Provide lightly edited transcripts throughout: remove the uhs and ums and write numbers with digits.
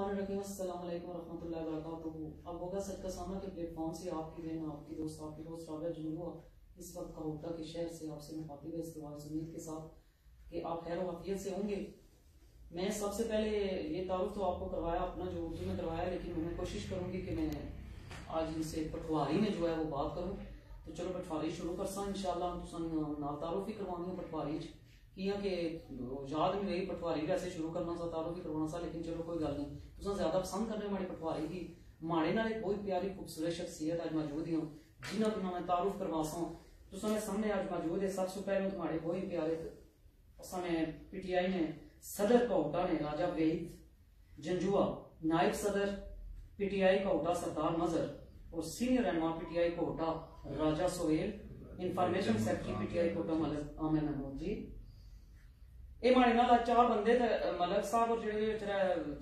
बिस्मिल्लाहिर्रहमानिर्रहीम। अस्सलाम वालेकुम रहमतुल्लाहि व बरकातुहू। अब होगा सच का सामना के प्लेटफॉर्म से आपकी बहन आपकी दोस्त आपकी होस्ट राबिया जुनूबा इस वक्त कहोटा के शहर से आपसे मुखातिब है, इस उम्मीद के साथ कि आप खैर वाफियत से होंगे। मैं सबसे पहले ये तारुफ तो आपको करवाया अपना जो उर्दू में करवाया, लेकिन मैं कोशिश करूंगी कि मैं आज इनसे पटवारी में जो है वो बात करूँ। तो चलो पटवारी शुरू कर सा इंशाअल्लाह। तुम ना तारुफ ही करवानी हो पटवारी किया कि याद में रही पटवारी वैसे शुरू करना सा तारुफ ही करवाना सा, लेकिन चलो कोई गल नहीं। तुम ज्यादा पसंद करने वाली पटवारी की माड़े नाल एक बहुत प्यारी खूबसूरत शख्सियत आज मौजूद ही जिन्हों को मैं तारुफ करवा सा तुम सामने आज मौजूद है। सबसे पहले तुम्हारे बहुत प्यारे सामने पीटीआई ने सदर कहोटा ने राजा वहीद जंजुआ, नायब सदर पीटीआई कहोटा सरदार मजर और सीनियर रहनुमा पीटीआई कहोटा राजा सोहेल, इंफॉर्मेशन सेक्रेटरी पीटीआई कहोटा मलिक आमिर महमूद जी। ये माड़े नाल चार बंदे मलिक साहब और जेडे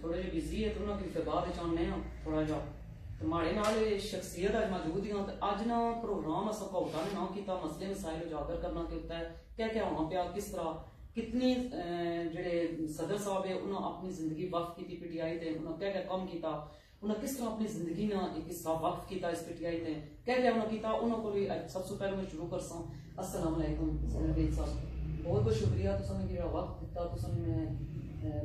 थोड़े जे बिजी है तो उन्होंने फिर बाद चाहने थोड़ा जा तो माड़े नाल शख्सियत अज मौजूद ही अज ना प्रोग्राम अस कहोटा ने ना किया मसले मसाइल उजागर करना के होता है क्या क्या होना पाया, किस तरह कितनी जेडे सदर साहब है उन्होंने अपनी जिंदगी वक्फ की पीटीआई ते, उन्होंने क्या क्या काम किया, उन्हें किस तरह अपनी जिंदगी ना एक हिस्सा वक्फ किया इस पीटीआई ते, क्या क्या उन्होंने किया उन्होंने को भी सबसे पहले मैं शुरू कर सा। अस्सलाम वालेकुम साहब, बहुत बहुत शुक्रिया तुसां मेरा वक्त दिता, तुसां मैं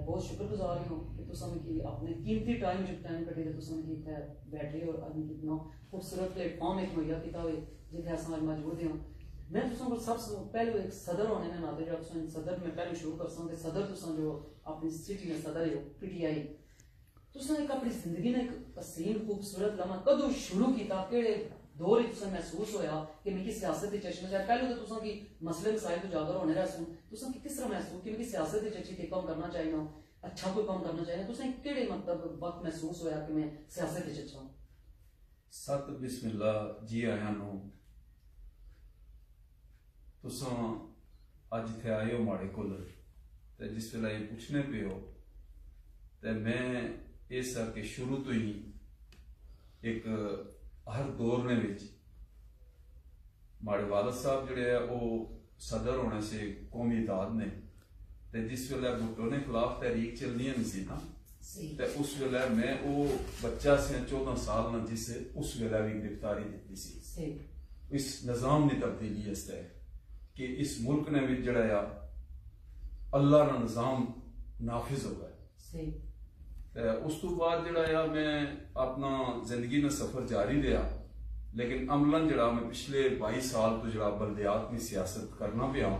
बहुत शुक्रगुजार हूं कि तुसां की अपने कीमती टाइम जो टाइम कटे तुसां की इत्थे बैठे और आज कितना खूबसूरत प्लेटफॉर्म एक मुहैया किया हुए जिथे अस आज मौजूद हैं। मैं तुसां को सबसे पहले एक सदर होने के नाते जो तुसां सदर में पहले शुरू कर सा कि सदर तुसां जो अपनी सिटी में सदर है पीटीआई तुसां एक अपनी जिंदगी ने एक असीम खूबसूरत लम्हा कदों शुरू किया, केड़े दौर ही तुसां महसूस होया कि मिगी सियासत दी चश्मे जाए पहले तो तुसां की मसले मसाइल तो उजागर होने रहा सुन तुसां की किस तरह महसूस कि मिगी सियासत दी चची ते काम करना चाहिए, अच्छा कोई काम करना चाहिए, तुसां केड़े मतलब वक्त महसूस होया कि मैं सियासत दी चचा। सत बिस्मिल्लाह जी आया नो तुसां अज इत्थे आए हो माड़े कोल ते जिस वेले ये पुछने पे हो ते मैं इस के शुरू तो ही एक हर दौर ने विच माड़े वालद साहब जिहड़े है वो सदर होने से कौमी इत्तेहाद ने ते जिस वेले भुट्टो ने खिलाफ तहरीक चलनी नहीं सी ना ते उस वेले मैं वो बच्चा से 14 साल ना जिस उस वेले भी गिरफ्तारी दी सी। इस निजाम की तब्दीली इसते कि इस मुल्क ने भी जड़ा अल्लाह का निजाम नाफिज हो गया। उस तो बाद जड़ा मैं अपना जिंदगी में सफर जारी रहा, लेकिन अमलन जड़ा मैं पिछले 22 साल तो जड़ा बल्दियात में सियासत करना पिया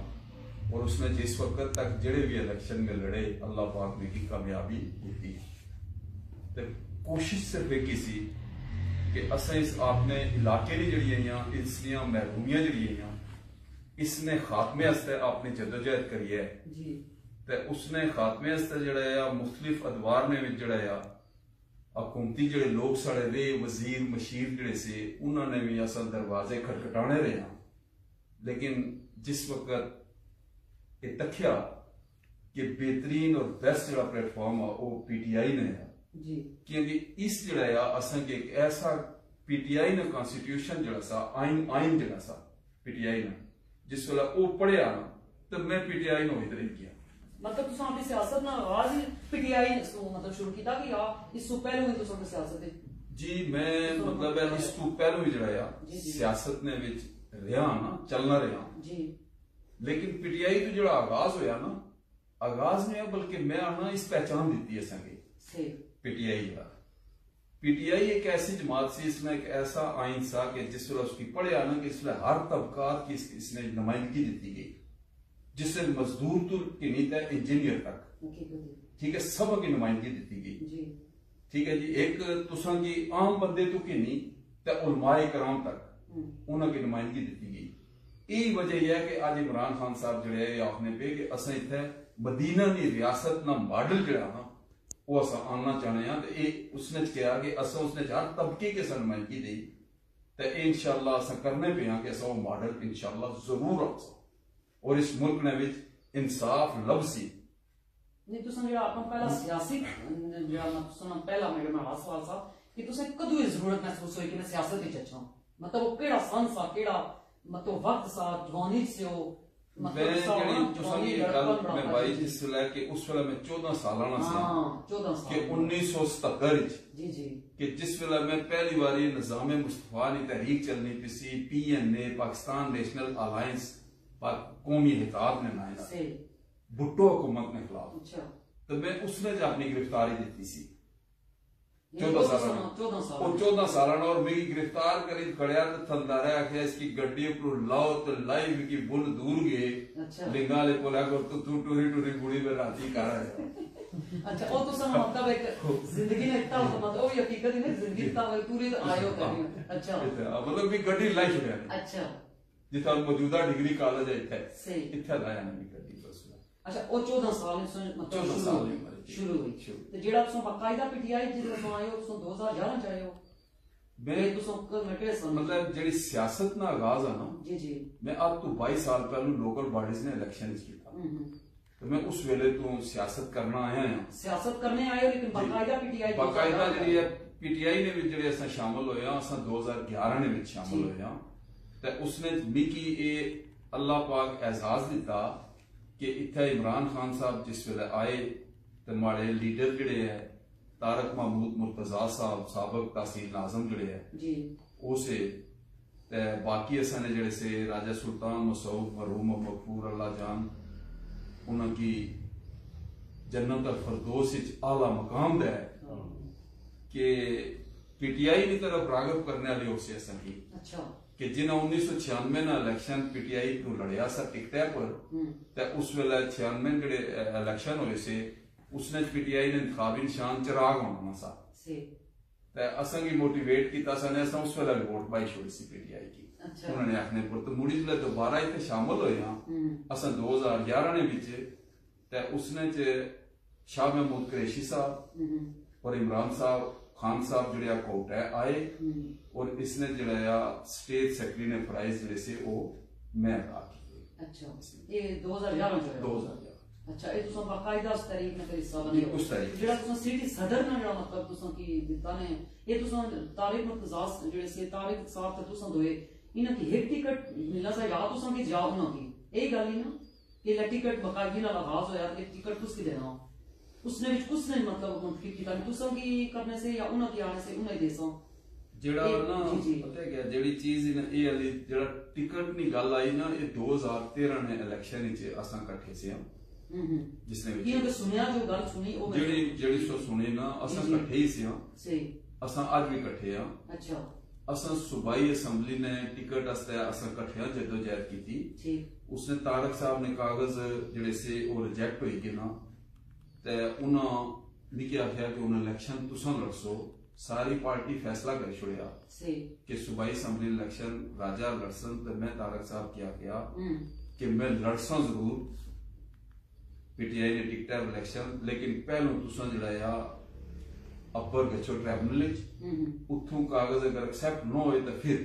और उसने जिस वक्त तक जड़े भी इलेक्शन में लड़े अल्लाह पाक ने की कामयाबी होती है। कोशिश सिर्फ एक ही सी कि असें इस अपने इलाके की जड़ियां इसलिए महरूमियां जड़ियां इसने खात्मे वास्ते अपनी जदोजहद करी है ते उसने खात्मे वास्ते जड़ा मुख्तलिफ अदवार ने जड़ा हुकूमती जड़े लोग साढ़े रहे वजीर मशीर जड़े से उन्होंने भी असल दरवाजे खटखटाने रहे हैं, लेकिन जिस वक्त ये तख्या कि बेहतरीन और बेस्ट जड़ा प्लेटफॉर्म है वो पीटीआई ने है क्योंकि इस जड़ा असन के एक ऐसा पीटीआई ने कॉन्स्टिट्यूशन जड़ा सा आइन जड़ा सा पीटीआई ने जिस वेला वो पढ़िया ना तो मैं पीटीआई ने इधर किया मतलब तुम अपनी सियासत ना आगाज ही पीटीआई मतलब शुरू किया कि यार इस तो पहले ही तुम सियासत जी मैं तो मतलब है इस तो पहले ही जड़ा सियासत ने विच रहा ना चलना रहा जी, लेकिन पीटीआई तो जो आगाज होया ना आगाज नहीं है बल्कि मैं आना इस पहचान दी है संगे पीटीआई का। पीटीआई एक ऐसी जमात सी इसमें एक ऐसा आइन सा कि जिस वेला उसकी पढ़िया ना कि इसमें हर तबकात की इसने नुमाइंदगी दी गई, जिससे मजदूर तो की नीत है इंजीनियर तक, ठीक है, सब की नुमाइंदगी दी गई, ठीक है जी। एक तुसां की आम बंदे तो की नहीं ते उलमाए कराम तक उन्होंने की नुमाइंदगी दी गई। यही वजह यह है कि आज इमरान खान साहब जड़े आखने पे कि असें इत्थे मदीना की रियासत ना मॉडल जड़ा ना वो अस आना चाहने हैं उसने कहा कि अस उसने हर तबके के नुमाइंदगी दी तो इंशाअल्लाह अस करने पे हैं कि अस वो मॉडल इंशाअल्लाह जरूर आ और इस मुल्क ने विच इंसाफ लभसी नहीं तुसां जेड़ा अपना पहला सियासी जेड़ा तुसां पहला मेरे में सवाल सा कि तुसें कदों ये जरूरत महसूस हुई कि मैं सियासत विच अच्छा मतलब वो केड़ा सन सा केड़ा मतलब वक्त सा जवानी से हो मैं मैं भाई जिस वेले कि उस वेले मैं 14 साल कि 1977 जी जी कि जिस वेले मैं पहली बार निजाम मुस्तफा नी तहरीक चलनी पी सी PNA पाकिस्तान नेशनल अलायंस कौमी इत्तेहाद ने बनाया भुट्टो हुकूमत के खिलाफ। अच्छा। तो मैं उसने जो अपनी गिरफ्तारी दी सी 14 साल और मेरी गिरफ्तार करी खड़िया तो थलदारा आख्या इसकी गड्डी पर लाओ तो लाइव की बुल दूर गए लिंगा ले पोला को तू टूरी टूरी बुढ़ी में राती कर रहा है। अच्छा वो तो सम मतलब एक जिंदगी ने इतना मतलब वो हकीकत ही नहीं जिंदगी ता पूरी आयो करी। अच्छा मतलब भी गड्डी लाई छड़िया। अच्छा जिथा मौजूदा डिग्री कॉलेज है इथे इथे लाया नहीं गड्डी बस। अच्छा वो 14 साल मतलब शुरू हुई ते जेड़ा तुम बाकायदा PTI जिस तुम आए हो तुम 2011 च आए हो मैं तुम मतलब जेडी सियासत ना आगाज है ना जी जी मैं अब तो 22 साल पहले लोकल बॉडीज ने इलेक्शन किया तो मैं उस वेले तो सियासत करना आया हां सियासत करने आए हो लेकिन बाकायदा जेडी है PTI ने भी जेडे असा शामिल होया असा 2011 ने में शामिल होया ते उसने मिकी ए अल्लाह पाक एजाज दिता कि इथे इमरान खान साहब जिस वेले आए तो माड़े लीडर जड़े है तारक महमूद मुर्तजा साहब साबक तहसील नाज़म जड़े है जी उसे ते बाकी असाने जड़े से राजा सुल्तान मसूद मरहूम मकफूर अल्लाह जान उनकी जन्नत अल फरदौस विच आला मकाम दे कि PTI की तरफ रागब करने वाली उसे असा की। अच्छा कि जिन्हें 1996 ना इलेक्शन PTI को लड़िया सा टिकटे पर ते उस वेले 96 जड़े इलेक्शन हुए से उसने PTI ने इंतखाबी निशान चिराग होना सा ते असा की मोटिवेट किया सने असा उस वेले वोट पाई छोड़ी सी PTI की। अच्छा। उन्होंने आखने पर तो मुड़ी जिले दोबारा इथे शामिल होए असा 2011 ने विच ते उसने च शाह महमूद कुरैशी साहब और इमरान साहब खान साहब जड़े कोर्ट है आए और इसने जड़ा स्टेट सेक्रेटरी ने प्राइज जड़े से वो मैं अदा किए। अच्छा ये 2011 अच्छा ये तुम बाकायदा उस तारीख में हिस्सा बने उस तारीख जेड़ा तुम सिटी सदर ना जेड़ा मतलब तुम की दिता ने ये तुम तारिक मुर्तजास जेड़े से तारिक साहब ते तुम दोए इना की एक टिकट मिलना सा या तुम की जवाब ना की यही गल ही ना कि ला टिकट बाकायदा ना आगाज होया कि टिकट कुछ की देना उसने विच कुछ नहीं मतलब मुंतखब किया तुम की करने से या उना की आने से उना देसा जेड़ा ना पता है क्या जेड़ी चीज ये वाली जेड़ा टिकट नी गल आई ना ये 2013 ने इलेक्शन विच असा इकट्ठे से जिसने ये सुनिया जो गल सुनी ओ जेड़ी सो सुनी ना असा इकट्ठे ही से सही असा आज भी इकट्ठे हां। अच्छा असा सूबाई असेंबली ने टिकट वास्ते असा इकट्ठे जदोजहद की ठीक उसने तारक साहब ने कागज जेड़े से वो रिजेक्ट होई गए ना ते उन्हां मिकी आख्या कि उन्हां इलेक्शन तुसां लड़सो सारी पार्टी फैसला कर छोड़िया कि सूबाई असेंबली इलेक्शन राजा लड़सन तो मैं तारक साहब क्या किया कि मैं लड़सा जरूर PTI ने टिकटा इलेक्शन लेकिन पहलों तुसां जड़ा अपर गचो ट्रिब्यूनल उठों कागज अगर एक्सेप्ट न होए तो फिर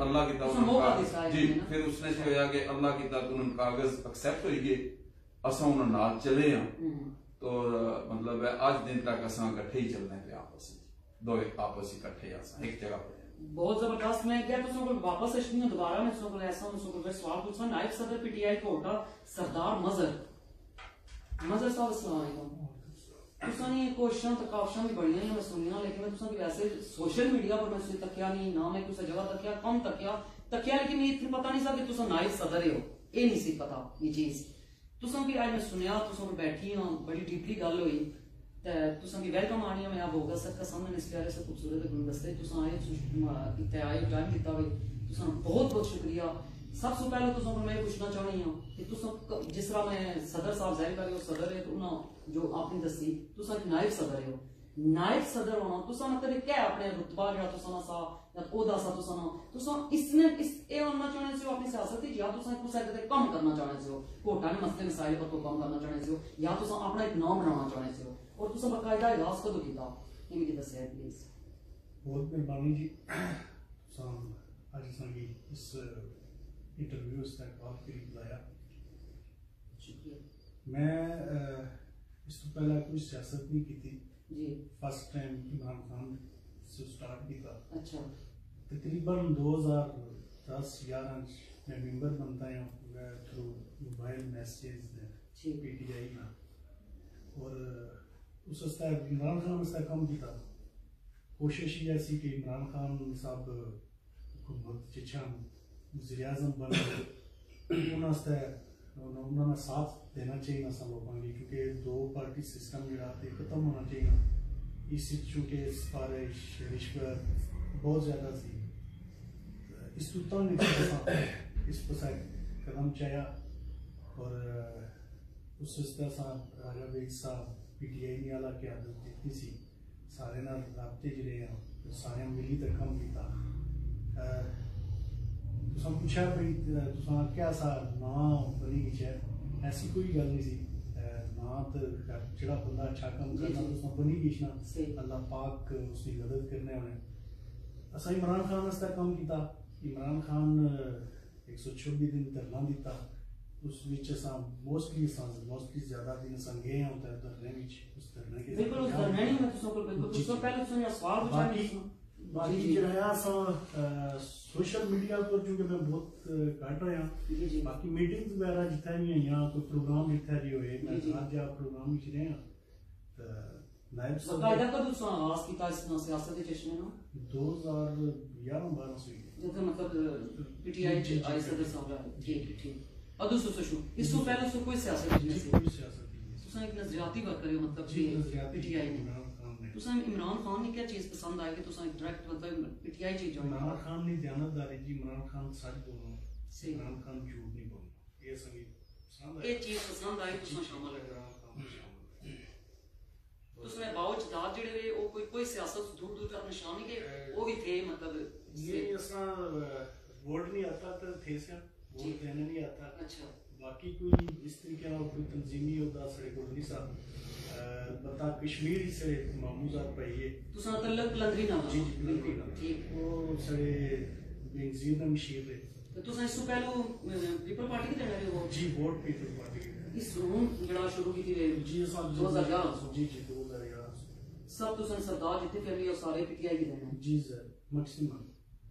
अल्लाह की ताला जी फिर उसने जो होया कि अल्लाह की ताला उन कागज एक्सेप्ट होई गए असा उन नाल चले हां तो मतलब है आज दिन तक असा इकट्ठे ही चलने पे आपस दो आपस इकट्ठे असा एक जगह पे बहुत जबरदस्त। मैं क्या तुम को वापस इसमें दोबारा मैं तुम को ऐसा उनको सवाल पूछना नायब सदर PTI को होगा सरदार मजर साहब अस्सलाम वालेकुम तुसानी कोशिशां तो काफशां भी बड़ियां मैं सुनियां लेकिन मैं तुसा वैसे सोशल मीडिया पर मैं उसे तकिया नहीं ना मैं कुछ जगह तकिया कम तकिया लेकिन ये इतना पता नहीं सा कि तुसा नायब सदर हो ये नहीं सी पता ये चीज तुसा भी आज मैं सुनिया तुसा बैठी हां बड़ी डीपली गल हुई ते तुसा की वेलकम आनी मैं आप होगा सबका सामने इस प्यारे से खूबसूरत गुलदस्ते तुसा आए इतने आए ज्वाइन किया हुए तुसा बहुत बहुत शुक्रिया। सबसे पहले तुसा मैं पूछना चाहनी हां कि तुसा जिस तरह मैं सदर साहब जाहिर कर सदर है तो उन्होंने जो आपने दसी तुसा नायब सदर हो नायब सदर होना तुसा मतलब क्या अपने रुतबा जड़ा तुसा सा या ओहदा सा तुसा इसने इस ए होना चाहने से अपनी सियासत या तुसा कुछ ऐसे कम करना चाहने से हो कोटा ने मसले मसाइल पर कम करना चाहने से हो या तुसा अपना एक नाम बनाना चाहने से हो और तुसा बाकायदा इलाज कदों कीता ये मुझे दस्या प्लीज। बहुत मेहरबानी जी आज संगी इस इंटरव्यू से कॉल के लिए बुलाया शुक्रिया। मैं इस तो पहले कोई सियासत नहीं की थी जी फर्स्ट टाइम इमरान खान से स्टार्ट किया। अच्छा तकरीबन 2010-11 मैं मेंबर बनता है थ्रू मोबाइल मैसेज PTI ना, और उस वास्ते इमरान खान वास्ते कम किया। कोशिश ही ऐसी कि इमरान खान साहब हुकूमत जिच्छा वज़ीर आज़म बन उन्होंने साथ देना चाहिए ना सब लोगों की, क्योंकि दो पार्टी सिस्टम जरा खत्म होना चाहिए। इस चूँकि सिफारिश रिश्वत बहुत ज़्यादा सी, इस तुता ने इस पर कदम चाया, और उस तरह साहब राजा बेग साहब PTI ने आला की आदत दी सी, सारे ना राबते जड़े हैं सारे मिली तो कम किया। तुम पूछा भाई तुम क्या सा ना बनी गई है, ऐसी कोई गल नहीं सी ना, तो जो बंदा अच्छा काम करना तुम बनी गई ना, अल्लाह पाक उसकी मदद करने उन्हें। असा इमरान खान वास्ते काम किया। इमरान खान 126 दिन धरना दिता, उस विच असा मोस्टली ज्यादा दिन असा गए हैं उधर धरने विच, उस धरने के बिल्कुल उस धरने नहीं मैं तुम को बिल्कुल तुम पहले तुम सवाल पूछा। बाकी जरा सोशल मीडिया पर चूंकि मैं बहुत घट रहा, बाकी मीटिंग्स वगैरह जिथे भी हुई, कोई प्रोग्राम जिथे भी होए, मैं आज आप प्रोग्राम विच रहे हैं। नायब साहब बकायदा कब तुम आगाज कीता इस सियासत के चश्मे ना 2011-12 से जब मतलब PTI आई सदर साहब ठीक ठीक और दूसरा सोचो इस तो पहले सो कोई सियासत नहीं थी, कोई सियासत नहीं है। तुम एक नजरियाती वर्क करियो मतलब PTI ने तुम इमरान खान ने क्या चीज पसंद आई कि तुम डायरेक्ट मतलब PTI चीज ज्वाइन इमरान खान ने दयानतदारी जी, इमरान खान सच बोलना, इमरान खान झूठ नहीं बोलना, ये सभी पसंद आई, ये चीज पसंद आई तुम शामिल है। उसमें बावजदाद जेड़े वे वो कोई सियासत दूर दूर तक निशान के वो भी थे मतलब ये ऐसा वोट नहीं आता तो थे से वोट देने नहीं आता। अच्छा बाकी कोई इस तरीके ना कोई तंजीमी होता सड़े को नहीं सा बता कश्मीर से मामूजात पाइए तो सा तलक लंदरी ना जी बिल्कुल ठीक वो सड़े बेनजीर ना मशीर है तो सा इससे पहले पीपल पार्टी के देने वो जी वोट पीपल पार्टी इस रूम जड़ा शुरू की थी जी साहब 2011 जी 2011 सब तो सरदार जितने फैमिली और सारे PTI के देने जी सर मैक्सिमम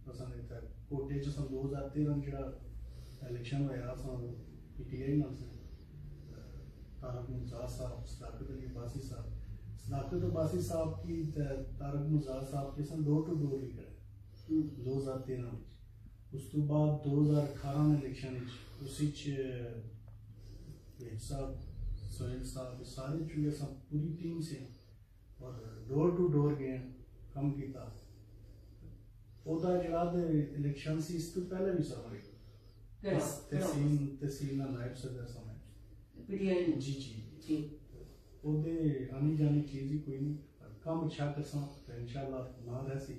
पसंद है कोटे जो सन 2013 जड़ा इलेक्शन होया सन PTI नाल से तारक मुजाज साहब, सदाकत अली अब्बासी साहब, सदाकत अब्बासी साहब की तारक मुजाज साहब के सन डोर टू डोर लीडर 2013 में। उस तो बाद 2018 में इलेक्शन उसी साहब सोहेल साहब सारे चुके सब पूरी टीम से और डोर टू डोर गए कम किया। ओदा जरा इलेक्शन सी इस तो पहले भी सब तहसील ना नायब सदर समय PTI जी जी ओदे आनी जानी चीज ही कोई नहीं, कम अच्छा करसा इंशाल्लाह ना रहसी।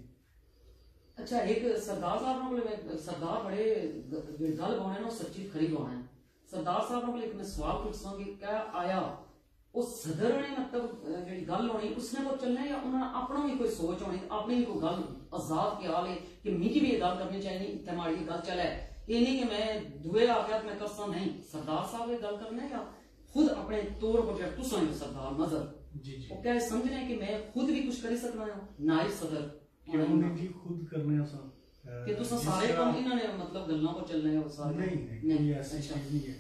अच्छा एक सरदार साहब ने सरदार बड़े गल बोने ना सच्ची खरी बोने है। सरदार साहब ने एक मैं सवाल पूछसा कि क्या आया उस सदर ने मतलब जेडी गल होनी उसने को चलना या उन्होंने अपना भी कोई सोच होनी अपनी भी कोई गल आजाद ख्याल है कि मिगी भी ये गल करनी चाहिए इतने माड़ी गल चले ये नहीं कि मैं दुए आ गया मैं करसा नहीं। सरदार साहब ये गल करना या खुद अपने तौर पर जब तुम सरदार नजर वो क्या समझ रहे हैं कि मैं खुद भी कुछ कर सकना है नायब सदर क्यों नहीं जी खुद करने आसान कि तुम सारे काम इन्होंने मतलब गल्लां को चलने हैं सारे नहीं ऐसी चीज नहीं है।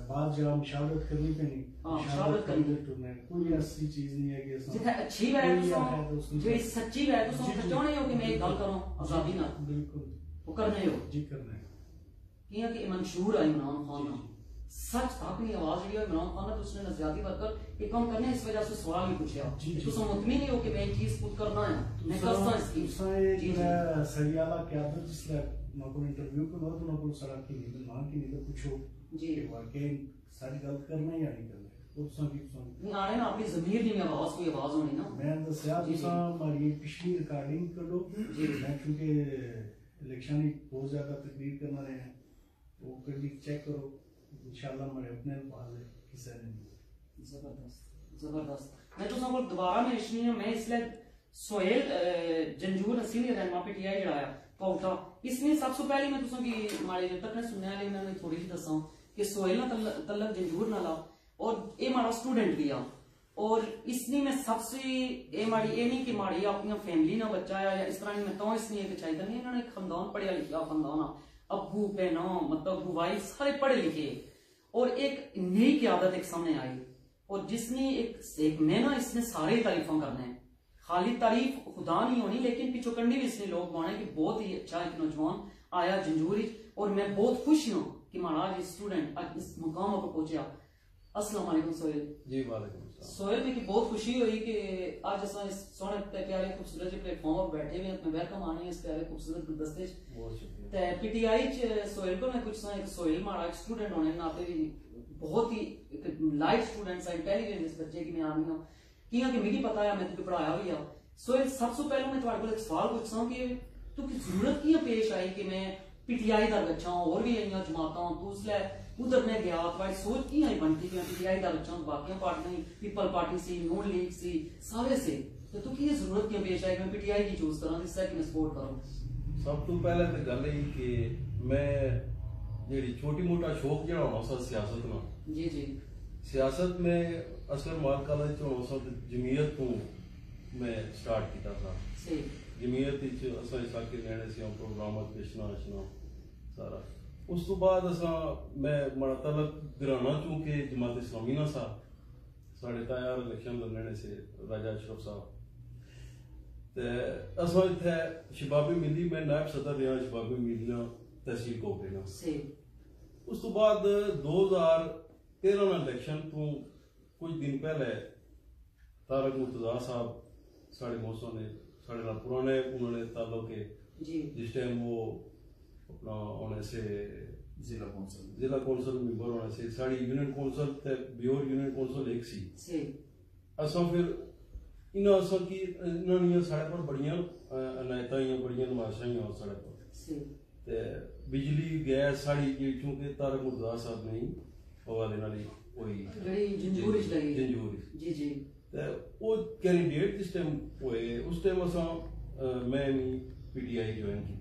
बात जब मुशावरत करनी पैनी मुशावरत करनी कोई ऐसी चीज नहीं है कि जिथे अच्छी बात तो जेडी सच्ची बात तो तुम चाहते हो कि मैं एक गल करूं आजादी ना बिल्कुल वो करने हो जी करना है किया कि मंशूर है इमरान खान ना सच अपनी आवाज जी इमरान खान ने उसने नजरियाती वर्कर ये काम करने इस वजह से सवाल भी पूछा तो तुम मुतमिन नहीं हो कि मैं चीज खुद करना है मैं करता इसकी जी सरियाला क्या था जिसले नौकर इंटरव्यू को ना तो नौकर सड़क की नहीं ना की नहीं तो पूछो जी कि वाकई सच गलत करना या नहीं करना नहीं आने ना अपनी ज़मीर दी आवाज कोई आवाज होनी ना मैं दसया तुसा हमारी पिछली रिकॉर्डिंग कर लो जी मैं क्योंकि इलेक्शन ही बहुत ज्यादा तकरीर करना रहे हैं वो कभी चेक करो इंशाल्लाह हमारे अपने अल्फाज है किसी ने जबरदस्त जबरदस्त मैं तो सब दोबारा में इसलिए मैं इसलिए सोहेल जंजूर हसीन रहनमा PTI जड़ाया पौटा इसमें सबसे पहले मैं तुसा की मारे जब तक ने सुनने वाले मैं थोड़ी सी दसा कि सोहेल ना तलक जंजूर ना ला और ये हमारा स्टूडेंट भी आ और इसने में सबसे ये माड़ी ये नहीं कि माड़ी अपनी फैमिली ना बच्चा या इस तरह में तो इसलिए चाहिए नहीं इन्होंने खानदान पढ़िया लिखा खानदान अब्बू बहनों मतलब बुवाई सारे पढ़े लिखे, और एक नई क़यादत एक सामने आई, और जिसने एक मैं ना इसने सारे तारीफों करने हैं, खाली तारीफ खुदा नहीं होनी लेकिन पिछोकंडी भी इसने लोग माने कि बहुत ही अच्छा एक नौजवान आया जंजूरी, और मैं बहुत खुश हूँ कि महाराज स्टूडेंट आज इस मुकाम पर पहुंचा। अस्सलाम वालेकुम सोहेल जी। वालेकुम सलाम। सोहेल में की बहुत खुशी हुई कि आज असा इस सोने प्यारे खूबसूरत प्लेटफॉर्म पर बैठे हुए हैं, वेलकम आने इस प्यारे खूबसूरत गुलदस्ते बहुत शुक्रिया। ते पीटीआई च सोहेल को मैं कुछ एक सोहेल माड़ा एक स्टूडेंट होने के नाते भी बहुत ही लाइट स्टूडेंट सा इंटेलिजेंट इस बच्चे की मैं आनी हूं कियां कि मिगी पता है मैं तुझे पढ़ाया भी आ। सोहेल सबसे पहले मैं तुम्हारे को एक सवाल पूछता हूं कि तुकी जरूरत कियां पेश आई कि मैं पीटीआई दा बच्चा हूं और भी इन्नियां जमातां तू उसले उधर मैं गया तुम्हारी सोच की आई बनती कि पीटीआई दा बच्चा हूं, बाकी पार्टियां पीपल पार्टी सी नून लीग सी सारे से, तो तू की जरूरत कियां पेश आई कि मैं पीटीआई की चूज करा इससे कि मैं सपोर्ट करूं। सब तो पहले तो गल है कि मैं जेडी छोटी मोटा शौक जड़ा होना सा सियासत ना जी जी सियासत में असर माल कॉलेज च होना सा जमीयत तो मैं स्टार्ट किया था। सही जमीयत च असा इलाके लैने से प्रोग्राम पेशना आशना सारा। उस तो बाद असा मैं बड़ा तलक घराना चूंकि जमात इस्लामी ना सा साढ़े ताया इलेक्शन लड़ने से राजा अशरफ साहब ते असा इत्थे शबाबी मिली मैं नायब सदर रहा शबाबी मिलियां तहसील कोकरे ना। सही। उस तो बाद 2013 ना इलेक्शन तो कुछ दिन पहले तारक मुर्तजा साहब साढ़े मौसों ने साढ़े नाल पुराने उन्होंने ताल्लुक है जी जिस टाइम वो अपना होने से जिला कौंसल मेंबर होने से साड़ी यूनियन कौंसल ते ब्योर यूनियन कौंसल एक सी सही। असा फिर इन्हां असा की इन्हां साढ़े पर बड़ियां अनायतां बड़ियां नुमाइशां साढ़े पर सही। ते बिजली गैस साड़ी चूंकि तारक मुर्तजा साहब ने हवाले नाल कोई जेडी जंजूरी च लगी जंजूरी जी जी ते वो कैंडिडेट जिस टाइम होए उस टाइम असा मैं भी पीटीआई ज्वाइन की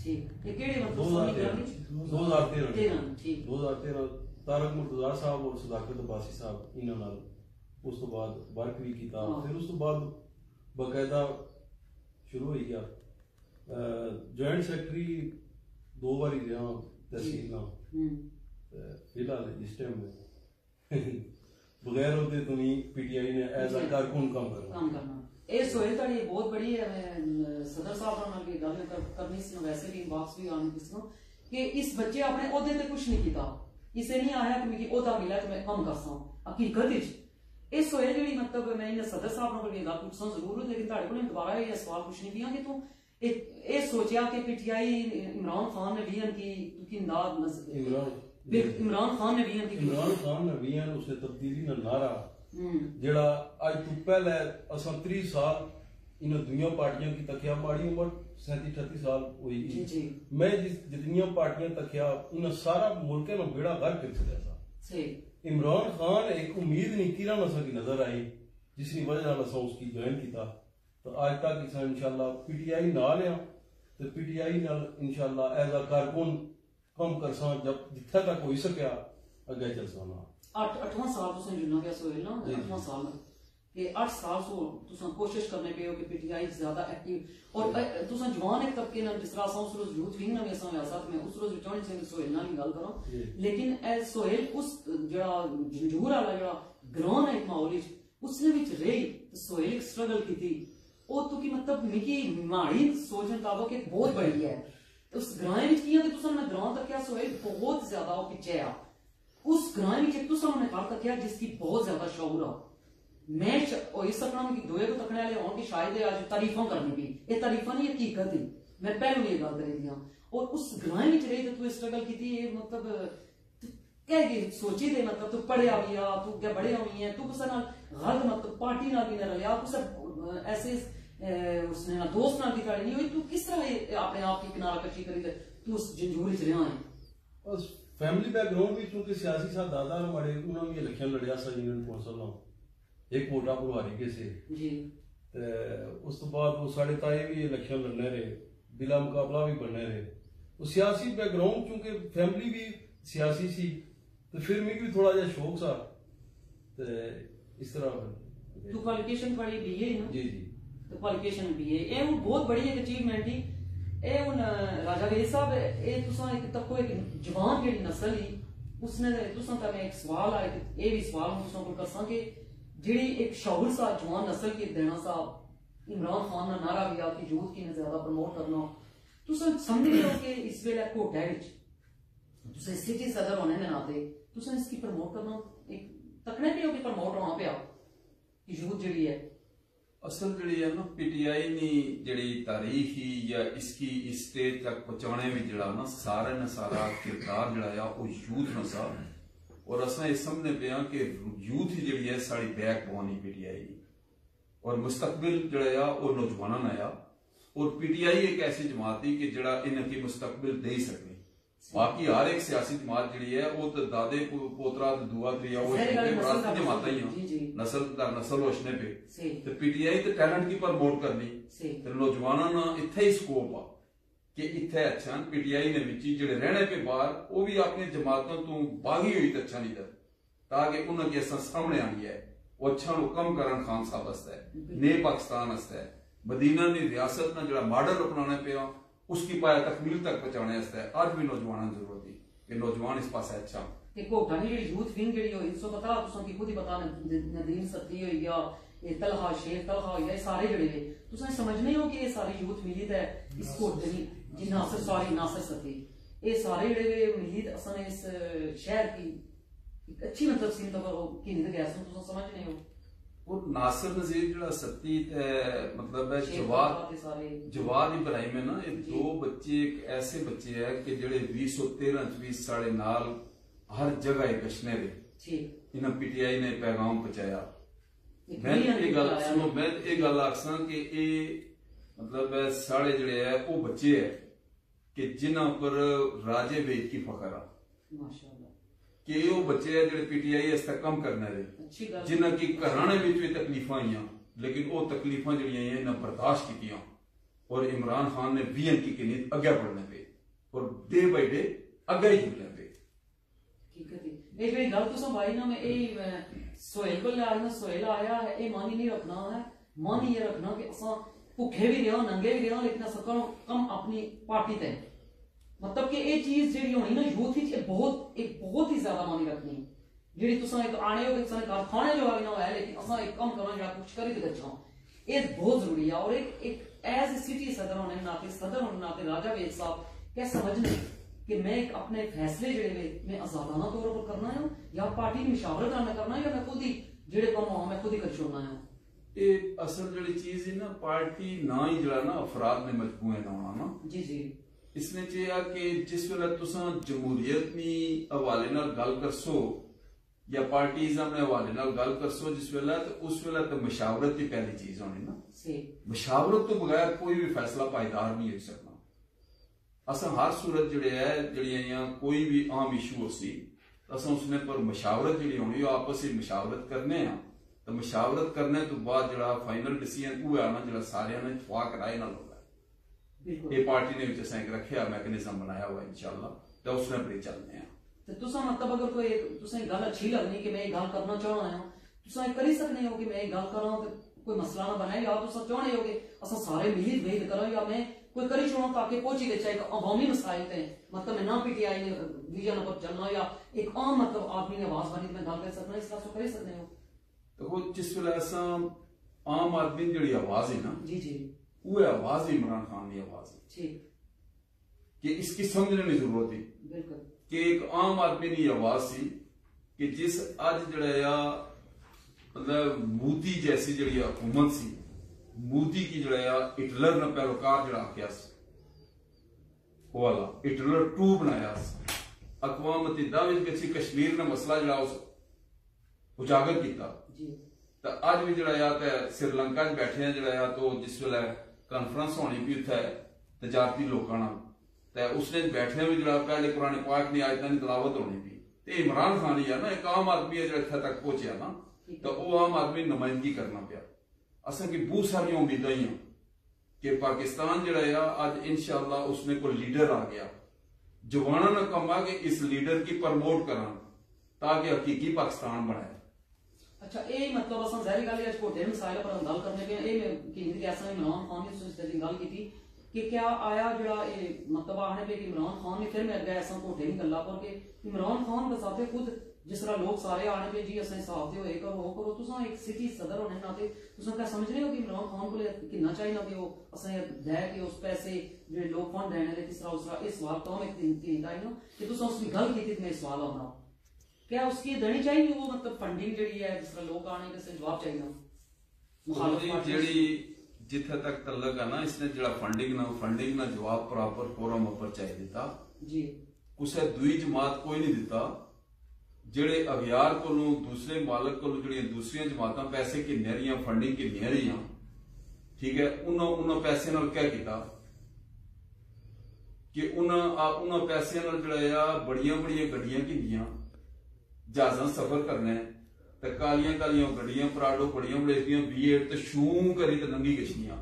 ठीक। ये केड़े मतलब 2013 ठीक 2013 तारक मुर्तजा साहब और सदाकत अब्बासी साहब इन्हां नाल उस तो बाद वर्क भी किया। फिर उस तो बाद बकायदा शुरू हो गया जॉइंट सेक्रेटरी 2 बारी रहा तहसील ना फिलहाल इस टाइम में बगैर होते तुम्हें पीटीआई ने एज अ कारकुन काम करना ए सोहेल ताड़ी बहुत बड़ी है। मैं सदर साहब नाल भी गल करनी सी वैसे भी इनबॉक्स भी आनी किसी कि इस बच्चे अपने ओहदे ते कुछ नहीं किया, इसे नहीं आया कि मिगी ओहदा मिला तो मैं कम करसा हकीकत विच ए सोहेल जेडी मतलब मैं इन सदर साहब नाल भी गल पूछसा जरूर लेकिन ताड़े कोल दोबारा ये सवाल पूछनी पिया कि तू ए सोचिया कि पीटीआई इमरान खान ने वीएन की तुकी अंदाज इमरान खान ने वीएन उसने तब्दीली ना नारा जेड़ा आज तो पहले असा 30 साल इन दुनिया पार्टियों की तकिया माड़ी उम्र 37-38 साल हुई मैं जितनी पार्टियां तकिया इन सारा मुल्क ना बेड़ा गर्क कर छड़िया सा। इमरान खान एक उम्मीद नहीं किरा नसा की नजर आई जिसकी वजह नाल असा उसकी ज्वाइन किया तो आज तक इस इंशाल्लाह पीटीआई नाल आ तो पीटीआई नाल इंशाल्लाह एज अ कारकुन कम करसा जब जिथे तक हो सकिया अगे चलसा ना। 8वां साल तुसें जुड़ना गया सोहेल ना 8वां साल के 8 साल सो तुसें कोशिश करने पे हो कि पीटीआई ज्यादा एक्टिव और तुसें जवान एक तबके नाल जिस तरह असां उस रोज यूथ विंग ना में असां साथ में उस रोज विचोनी से सोहेल नाल गल करो लेकिन ए सोहेल उस जेड़ा जंजूर वाला जेड़ा ग्राउंड है माहौल उसने विच रही सोहेल स्ट्रगल कीती ओ तो की मतलब मिकी माड़ी सोच मुताबिक एक बहुत बड़ी है उस ग्रां विच कियां कि तुसें मैं ग्रां तक क्या सोहेल बहुत ज्यादा ओ पिछे आ उस ग्रां विच एक तुसें मैंने गल तक जिसकी बहुत ज्यादा शौर आ मैं इस सकना कि दोए को तकने वाले हों कि शायद आज तारीफां करनी भी ये तारीफां नहीं हकीकत ही मैं पहले ये गल करी दियां और उस ग्रां विच रही तो तू स्ट्रगल की मतलब कह सोची दे मतलब तू पढ़िया भी आ तू क्या बड़े हुई है तू कुछ नाल गलत मतलब पार्टी नाल भी ना रलिया कुछ ऐसे उसने ना दोस्त नाल भी खड़ी नहीं हुई तू किस तरह अपने आप की किनारा कशी करी दे तू उस जंजूरी च रहा है। बस फैमिली बैकग्राउंड भी चूंकि सियासी साहब दादा हमारे उन्होंने इलेक्शन लड़िया सा यूनियन कौंसल ना एक वोटा भरवारी के से जी उस तो बाद वो साढ़े ताए भी इलेक्शन लड़ने रहे बिला मुकाबला भी बनने रहे वो सियासी बैकग्राउंड चूंकि फैमिली भी सियासी सी तो फिर मिगी भी थोड़ा जा शौक सा तो इस तरह तू क्वालिफिकेशन पढ़ी बीए ना जी जी तो क्वालिफिकेशन बीए ये वो बहुत बड़ी एक अचीवमेंट थी ए हुन राजा वेद साहब ए तुसा एक तको एक जवान जेडी नस्ल ही उसने तुसा का मैं एक सवाल आए ए भी सवाल हम तुसा को करसा कि जेडी एक शौर सा जवान नस्ल की देना सा इमरान खान ना नारा भी आपकी यूथ की ज्यादा प्रमोट करना तुसा समझ रहे हो कि इस वेले कोटा विच तुसा सिटी सदर होने दे नाते तुसा इसकी प्रमोट करना एक तकने पे हो कि प्रमोट होना पे यूथ जेडी है असल जी है ना पीटीआई नी जी तारीख ही या इसकी इस स्टेज तक पहुंचाने में जड़ा ना सारा किरदार जड़ा वो यूथ न सा और असा ये समझने पे कि यूथ ही जी है साड़ी बैक बोन ही पीटीआई और मुस्तकबिल जड़ा वो नौजवान आया और पीटीआई एक ऐसी जमात थी कि जड़ा इनकी मुस्तकबिल दे सके बाकी हर एक सियासी जमात जी है वो तो दादे पोतरा दुआ त्रिया वो जमात ही नस्ल दर नस्ल रोशने पे तो पीटीआई तो टैलेंट की प्रमोट करनी तो नौजवानों ना इत्थे ही स्कोप आ कि इत्थे अच्छा पीटीआई ने विच जेड़े रहने पे बाहर वो भी अपनी जमातों तो बागी हुई तो अच्छा नहीं था ताकि उन्होंने असा सामने आई है वो अच्छा कम करन खान साहब वास्ते ने पाकिस्तान वास्ते मदीना दी रियासत ना जड़ा मॉडल अपनाने पे उसकी पाया तकमील तक पहुंचाने वास्ते आज भी नौजवानों की जरूरत है कि नौजवान इस पास अच्छा ते कोटा दी जेडी यूथ विंग जेडी हो इसो पता तुसा की खुद ही पता नदीम सत्ती हो गया ये तलहा शेख तलहा हो गया सारे जेडे तुसा समझने हो कि ये सारी यूथ मिली है इस कोटे दी जी नासिर सॉरी नासिर सत्ती ये सारे जेडे मिली असन इस शहर की एक अच्छी मतलब सीन तो की नहीं गया तुसा समझने हो और नासिर नजीर जड़ा सत्ती मतलब है जवाद इब्राहिम है ना ये दो बच्चे एक ऐसे बच्चे है कि जेडे 2013 साढ़े नाल हर जगह कशने दे इन्हें पीटीआई ने पैगाम पहुंचाया मैं ये गल सुनो मैं ये गल आखसा कि ये मतलब साढ़े जड़े है वो बच्चे है कि जिन्हां पर राजे वेद की फखर आ माशाअल्लाह कि वो बच्चे है जेडे पीटीआई इस तक कम करने दे जिन्हां की घराने विच भी तकलीफां आईयां लेकिन वो तकलीफां जड़ियां हैं इन्हें बर्दाश्त कीतियां और इमरान खान ने भी इनकी किनीत अगे बढ़ने पे और डे बाय डे अगे ही जुड़ने पे ठीक है जी ये गल तो भाई ना मैं ए सोहेल को ले आया सोहेल आया है ए मान ही नहीं रखना है मान ये रखना कि असा भुखे भी रहा नंगे भी रहा लेकिन असा कम अपनी पार्टी ते मतलब कि ये चीज जेडी होनी ना यूथ विच एक बहुत ही ज्यादा मानी रखनी जेडी तुसा एक आने हो इंसान कारखाने जो आगे ना है लेकिन असा एक कम करो या कुछ करी तो अच्छा ये बहुत जरूरी है और एक एज ए सिटी सदर होने नाते सदर होने नाते राजा वेद साहब क्या समझने कि मैं एक अपने फैसले जेडे मैं आजादाना तौर पर करना है या पार्टी की मशावरत में करना है या मैं खुद ही जेडे कम हो मैं खुद ही कर छोड़ना है ये असल जड़ी चीज है ना पार्टी ना ही जड़ा ना अफराद ने मजबूए ना होना ना जी जी इसने चाहिए कि जिस वेले तुसा जमहूरियत नी हवाले नाल गल करसो या पार्टीज़म ने हवाले नाल गल करसो जिस वेले तो उस वेले तो मशावरत की पहली चीज होनी ना मशावरत तो बगैर कोई भी फैसला पायदार नहीं हो सकता असा हर सूरत जड़े है जड़ियां कोई भी आम इशू हो सी असा उसने पर मशावरत जड़ी होनी आपस में मशावरत करने तो मशावरत करने तो बाद जड़ा फाइनल डिसीजन वो आना जड़ा सारे ने इतफाक राय नाल होगा ये पार्टी ने विच एक रखा मैकेनिज्म बनाया हुआ इंशाल्लाह तो उसने पर चलने हैं तो तुसा मतलब अगर कोई तुसा गल अच्छी लगनी कि मैं गल करना चाहना है तुसा करी सकने हो कि मैं गल करा तो कोई मसला ना बनाए या तुसा चाहने हो कि असा सारे मिली भेद करो या मैं कोई करी छोड़ो ताकि पहुंची गए चाहे अवामी मसाइल थे मतलब मैं ना पीटीआई ने विजन पर चलना या एक आम मतलब आदमी ने आवाज बनी मैं गल कर सकना इस तरह करी सकने हो तो जिस वेले असा आम आदमी जड़ी आवाज है ना जी जी वो आवाज इमरान खान की आवाज है कि इसकी समझने की जरूरत है कि एक आम आदमी की आवाज सी कि जिस अज जड़ा मतलब मोदी जैसी जड़ी हुकूमत सी मोदी की जड़ा हिटलर ने पैरोकार जड़ा आख्या वाला हिटलर 2 बनाया अकवाम मुत्तहिदा विच कश्मीर ने मसला जड़ा उस उजागर किया तो अज भी जड़ा श्रीलंका बैठे हैं जड़ा तो जिस वेले कॉन्फ्रेंस होनी भी उत्थे तजारती लोगों नाल उसने बैठे भी जड़ा पहले पुराने पाक की आयतां की तलावत होनी भी तो इमरान खान ही है ना एक आम आदमी है जो इत्थे तक पहुंचा ना तो वो आम आदमी नुमाइंदगी करना पिया असा की बहुत सारी उम्मीदें ही कि पाकिस्तान जड़ा अज इंशाअल्लाह उसमें कोई लीडर आ गया जवाना ने कमा कि इस लीडर की प्रमोट करा ताकि हकीकी पाकिस्तान बनाए अच्छा ये मतलब असा जाहिर गल है कोटे मसाइल पर गल करने पे ये कि ऐसा इमरान खान ने उस दिन गल की कि क्या आया जड़ा मतलब आने पे इमरान खान ने फिर मैं अगर ऐसा घोटे नहीं गल्ला पर कि इमरान खान बसाते खुद जिस तरह लोग सारे आने पे जी असें हिसाब दे होए करो वो करो तुसा एक सिटी सदर होने नाते तुसा क्या समझ रहे हो कि इमरान खान को कितना चाहिए कि वो असें दे के उस पैसे जो लोग फंड देने दे किस तरह उस तरह इस सवाल तो मैं तीन नो कि तुसा उसकी गल की मैं सवाल आना क्या उसकी देनी चाहिए वो मतलब फंडिंग जड़ी है जिस तरह लोग आने के जवाब चाहिए ਜਿਹੜੀ ਜਿੱਥੇ ਤੱਕ ਤਲਕ ਹੈ ਨਾ ਇਸਨੇ ਜਿਹੜਾ ਫੰਡਿੰਗ ਨਾ ਜਵਾਬ ਪ੍ਰੋਪਰ ਫੋਰਮ ਉੱਪਰ ਚਾਹੀ ਦਿੱਤਾ ਜੀ ਕਿਸੇ ਦੂਈ ਜਮਾਤ ਕੋਈ ਨਹੀਂ ਦਿੱਤਾ ਜਿਹੜੇ ਅਗਿਆਰ ਕੋਲੋਂ ਦੂਸਰੇ ਮਾਲਕ ਕੋਲੋਂ ਜਿਹੜੀਆਂ ਦੂਸਰੀਆਂ ਜਮਾਤਾਂ ਪੈਸੇ ਕਿੰਨੇ ਰਹੀਆਂ ਫੰਡਿੰਗ ਕਿੰਨੀਆਂ ਰਹੀਆਂ ਠੀਕ ਹੈ ਉਹਨਾਂ ਪੈਸੇ ਨਾਲ ਕਿਆ ਕੀਤਾ ਕਿ ਉਹਨਾਂ ਪੈਸਿਆਂ ਨਾਲ ਜਿਹੜਾ ਆ ਬੜੀਆਂ ਗੱਡੀਆਂ ਕਿੰਨੀਆਂ ਜਹਾਜ਼ਾਂ ਸਫ਼ਰ ਕਰਨਾ ਤੇ ਕਾਲੀਆਂ ਗੱਡੀਆਂ ਪਰਾਡੋ ਬੜੀਆਂ ਬੜੀਆਂ B8 ਤੇ ਸ਼ੂ ਕਰੀ ਤੇ ਨੰਗੀ ਗਸ਼ੀਆਂ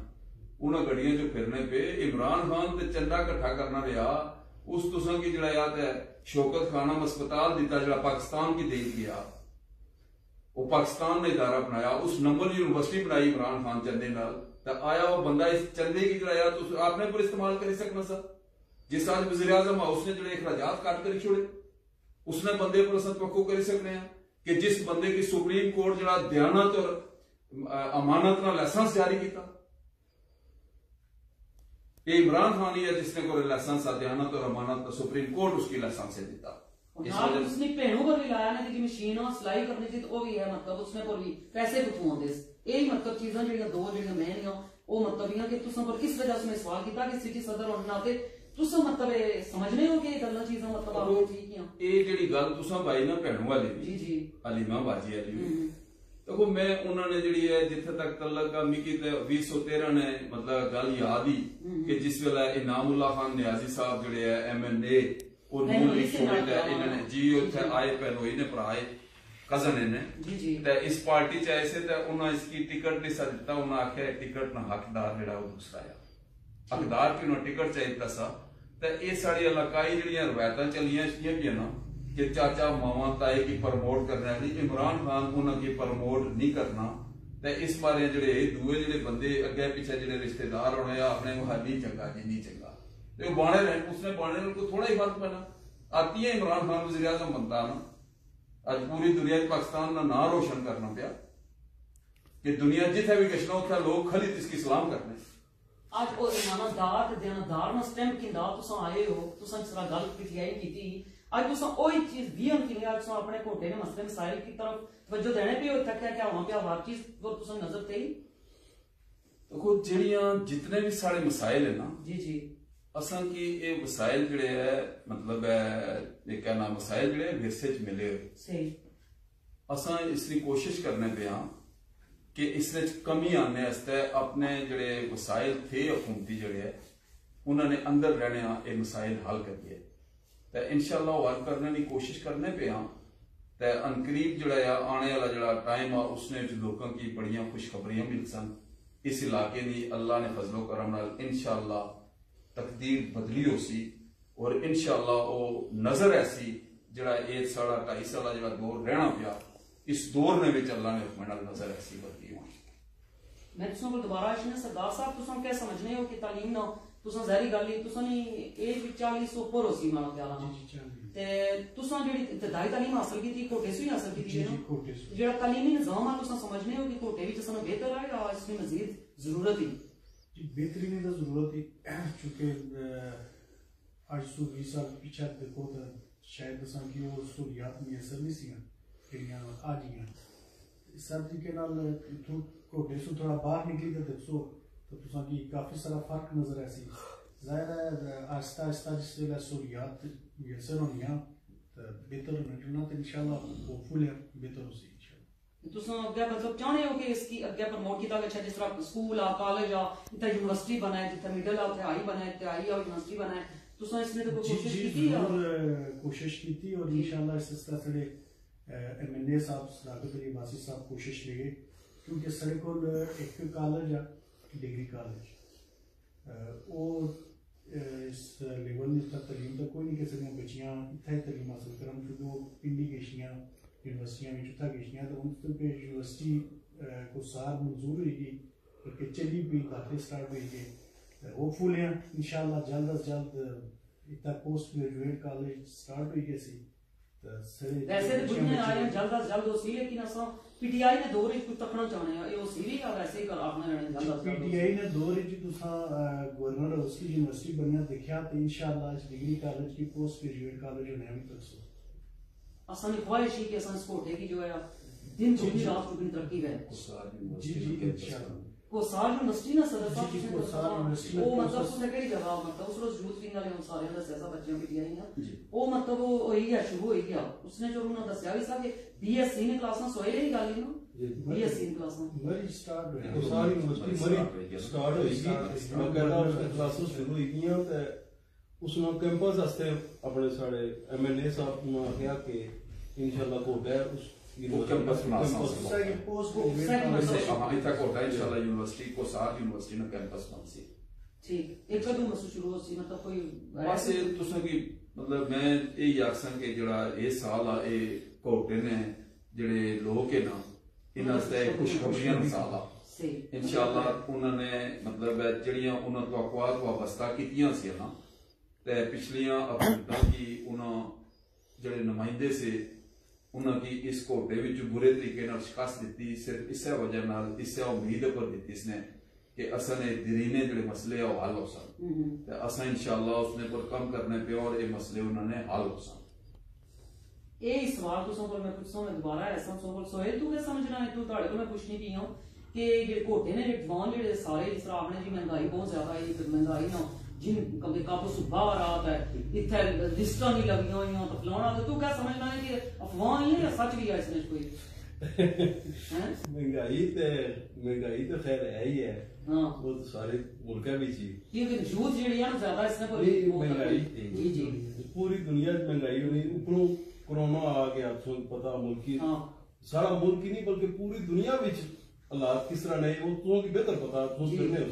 ਉਹਨਾਂ ਗੱਡੀਆਂ 'ਚ ਫਿਰਨੇ ਪਏ ਇਮਰਾਨ ਖਾਨ ਤੇ ਚੰਦਾ ਇਕੱਠਾ ਕਰਨਾ ਰਿਹਾ उस तुसा की जड़ा याद है शौकत खानम अस्पताल दिता जड़ा पाकिस्तान की दे दिया वो पाकिस्तान ने इदारा बनाया उस नंबर यूनिवर्सिटी बनाई इमरान खान चंदे नाल तो आया वो बंदा इस चंदे की जड़ा याद तो आपने पर इस्तेमाल कर सकना सा जिस आज वज़ीर आज़म उसने जड़े अखराजात काट कर छोड़े उसने बंदे पर असर तवक्को कर सकते हैं कि जिस बंदे की सुप्रीम कोर्ट जड़ा दयानत और अमानत ना लाइसेंस जारी किया इमरान खान ही है जिसने को लाइसेंस दयानत और अमानत का सुप्रीम कोर्ट उसकी लाइसेंस से देता उसने भेड़ों पर भी लाया ना कि मशीन सिलाई करनी थी तो वो भी है मतलब उसने पर भी पैसे कितों आते यही मतलब चीज़ां ਜਿਹੜੀਆਂ दो ਜਿਹੜੀਆਂ मैं ਉਹ मतलब ਇਹ ਕਿ ਤੁਸੀਂ पर किस वजह से सवाल किया कि सिटी सदर होने नाते ਤੁਸੀਂ मतलब समझने हो कि ਗੱਲਾਂ ਚੀਜ਼ਾਂ मतलब आपको ठीक हैं ਇਹ ਜਿਹੜੀ ਗੱਲ ਤੁਸੀਂ ਭਾਈ ਨਾ ਭੈਣੋਂ ਵਾਲੀ जी जी ਅਲੀਮਾ ਬਾਜੀ ਵਾਲੀ देखो मैं उन्होंने जी है जिथे तक तलक मिकी 2013 ने मतलब गल याद ही कि जिस वेला इनामुल्ला खान नियाजी साहब जड़े है MNA और नून लीग छोड़े इन्होंने जी उत्थे आए पहलोई ने भराए कजन ने ते इस पार्टी च ऐसे ते उन्होंने इसकी टिकट नहीं सा दिता उन्होंने आख्या टिकट ना हकदार जेड़ा वो दूसरा है हकदार की उन्होंने टिकट चाहिए सा ते ये सारी इलाकाई जड़ियां रवायतां चलियां भी ना कि चाचा मामा ताए की प्रमोट करना है इमरान खान उन्होंने प्रमोट नहीं करना ते इस बारे जड़े दूए जड़े बंदे अगे पीछे जड़े रिश्तेदार होने अपने मुहाली चंगा जी नहीं चंगा तो बाणे रहे उसने बाणे को थोड़ा ही फर्क पैना आती है इमरान खान वज़ीर आज़म बनता ना आज पूरी दुनिया पाकिस्तान का नाम रोशन करना पिया कि दुनिया जिथे भी गश्तना उतना लोग खली इसकी सलाम करने आज वो इमानदार ते देनदार ना स्टैंप की दाव तुसा आए हो तुसा इस तरह गल पीटीआई कीती आज तुसा ओही चीज वीएम की आज तुसा अपने घोटे ने मसले मसाइल की तरफ तवज्जो देने पे होता क्या वहां पे हर चीज पर तुसा नजर ते देखो जेड़ियां जितने भी सारे मसाइल है ना जी जी असा की ये मसाइल जड़े है मतलब ये क्या नाम मसाइल जड़े विरसे च मिले सही असा इसकी कोशिश करने पे हां कि इसने कमी आने वास्ते अपने जड़े मसाइल थे हुकूमती जड़े है उन्होंने अंदर रहने ये मसाइल हल करिए तो इंशाअल्लाह हल करने की कोशिश करने पे हाँ तो अनकरीब जड़ा आने वाला जड़ा टाइम आ उसने लोगों की बड़ियां खुशखबरियां मिल सन इस इलाके की अल्लाह ने फजलो करम नाल इंशाअल्लाह तकदीर बदली हो सी और इंशाअल्लाह वो नजर ऐसी जड़ा ये साढ़ा 2.5 साल जड़ा दौर रहना पिया इस दौर ने विच अल्लाह ने हुक्म नाल नजर ऐसी बदली हो मैं तुसा को दोबारा इसने सरदार साहब तुसा क्या समझने हो कि तालीम ना तुसा ज़ाहिरी गल ही तुसा ने एज 40 ऊपर हो सी मानो ख्याल ते तुसा जेडी इब्तदाई तालीम हासिल की थी कोटे से ही हासिल की थी ना जेड़ा तालीमी निजाम है तुसा समझने हो कि कोटे विच सन बेहतर है या इसमें मजीद जरूरत ही जी बेहतरीन दा जरूरत है क्योंकि आज सो 20 साल पीछे देखो तो शायद असा की वो सहूलियात मुयसर नहीं सी ਜਿਹੜੀਆਂ ਆ ਗਈਆਂ इस तरीके नाल इथों कोटे से थोड़ा बाहर निकली तो देखो तो तुसा की काफी सारा फर्क नजर ऐसी जाहिर है आहिस्ता आहिस्ता जिस वेले सहूलियात मुयसर होनियां तो बेहतर होना तो इंशाल्लाह होपफुल है बेहतर हो सी इंशाल्लाह तुसा अगे मतलब चाहने हो कि इसकी अगे प्रमोट किया अच्छा जिस तरह स्कूल आ कॉलेज आ इतना यूनिवर्सिटी बनाए जितना मिडिल आ हाई बनाए हाई आ यूनिवर्सिटी बनाए तुसा इसमें तो कोशिश की कोशिश की और इंशाल्लाह इस तरह से MNA साहब सदाकत अली वासी साहब कोशिश ले क्योंकि साढ़े को एक कॉलेज है डिग्री कॉलेज वो इस लेवल तक तलीम तक कोई नहीं कह सकते बच्चियां इतना ही तलीम हासिल करन क्योंकि वो पिंडी गेशियां यूनिवर्सिटियां में चुथा गेशियां तो उन पे यूनिवर्सिटी को सार मंजूर हुई कि चली भी दाखिले स्टार्ट हुई है होपफुल है इंशाल्लाह जल्द अज जल्द इतना पोस्ट ग्रेजुएट कॉलेज स्टार्ट हुई गई वैसे तो बुढ़ने आए जल्द अज जल्द उसी लेकिन असा पीटीआई ने दौर कुछ तकना चाहने हैं ये उसी भी या वैसे ही कर आपने जल्द अज जल्द पीटीआई ने दौर जी तुसा गवर्नर उसकी यूनिवर्सिटी बनया देखा तो इंशाल्लाह इस डिग्री कॉलेज की पोस्ट ग्रेजुएट कॉलेज होने में तरसो असा ने ख्वाहिश है कि असा इस कोटे की जो है दिन दुगनी रात दुगनी तरक्की है जी जी इंशाल्लाह कोसार यूनिवर्सिटी ना सदर साहब जी, कोसार यूनिवर्सिटी वो मतलब उसने केड़ी जगह मतलब उस रोज यूथ विंग वाले सारे दा सैसा बच्चों पीटीआई ना वो मतलब वो होई गया शुरू होई गया उसने जो उन्होंने दसया भी सा कि बीएससी ने क्लासां सोए ही गल ही ना बीएससी ने क्लासां मरी स्टार्ट हुई कोसार यूनिवर्सिटी मरी स्टार्ट होई मैं कहता उसने क्लासेस शुरू होई गईयां ते उसने कैंपस वास्ते अपने सारे एमएलए साहब ने कहा कि इंशाल्लाह कोटा उस कैंपस पोस्ट कोटा इंशाल्लाह यूनिवर्सिटी कोसार यूनिवर्सिटी ने कैंपस बनसी ठीक एक कदम मसू शुरू होसी मतलब कोई बस तुसें की मतलब मैं ये आखसां कि जेड़ा ये साल आ ये कोटे ने जेड़े लोग है ना इन्हां वास्ते खुशखबरियां दा साल आ इंशाल्लाह उन्होंने मतलब जड़ियां उन्हां तो अकवात वाबस्ता कीतियां सी ना ते पिछलियां हुकूमतां की उन्हां जेड़े नुमाइंदे से उन्होंने इस कोटे विच बुरे तरीके नाल शिकस्त दी सिर्फ इसे वजह नाल इसे उम्मीद पर दी इसने कि असन दरीने जेड़े मसले है हल हो सन ते असा इंशाल्लाह उसने पर कम करने पे और ये मसले उन्होंने हल हो सन ये सवाल तुसां कोल मैं पुछसां मैं दोबारा ऐसा सोल सोहेल तू क्या समझना है तू ताड़े को मैं पुछनी पई हूं कि जेड़े कोटे ने जेड़े जवान जेड़े सारे जिस तरह आपने जी महंगाई बहुत ज्यादा है महंगाई ना जिन कभी काबू सुबह रात है इत्थे लिस्टां नहीं लगी हुई तो फलाना तो तू क्या समझना है कि अफवाह ही है या सच भी है इसमें कोई महंगाई तो खैर है ही है हां वो तो सारे मुल्क में जी क्योंकि यूथ जेड़ी है ना ज्यादा इसने पर महंगाई जी जी पूरी दुनिया में महंगाई हुई ऊपरों कोरोना आ गया आपको पता मुल्क की सारा मुल्क ही नहीं बल्कि पूरी दुनिया में हालात किस तरह नहीं वो तुम की बेहतर पता तुम करने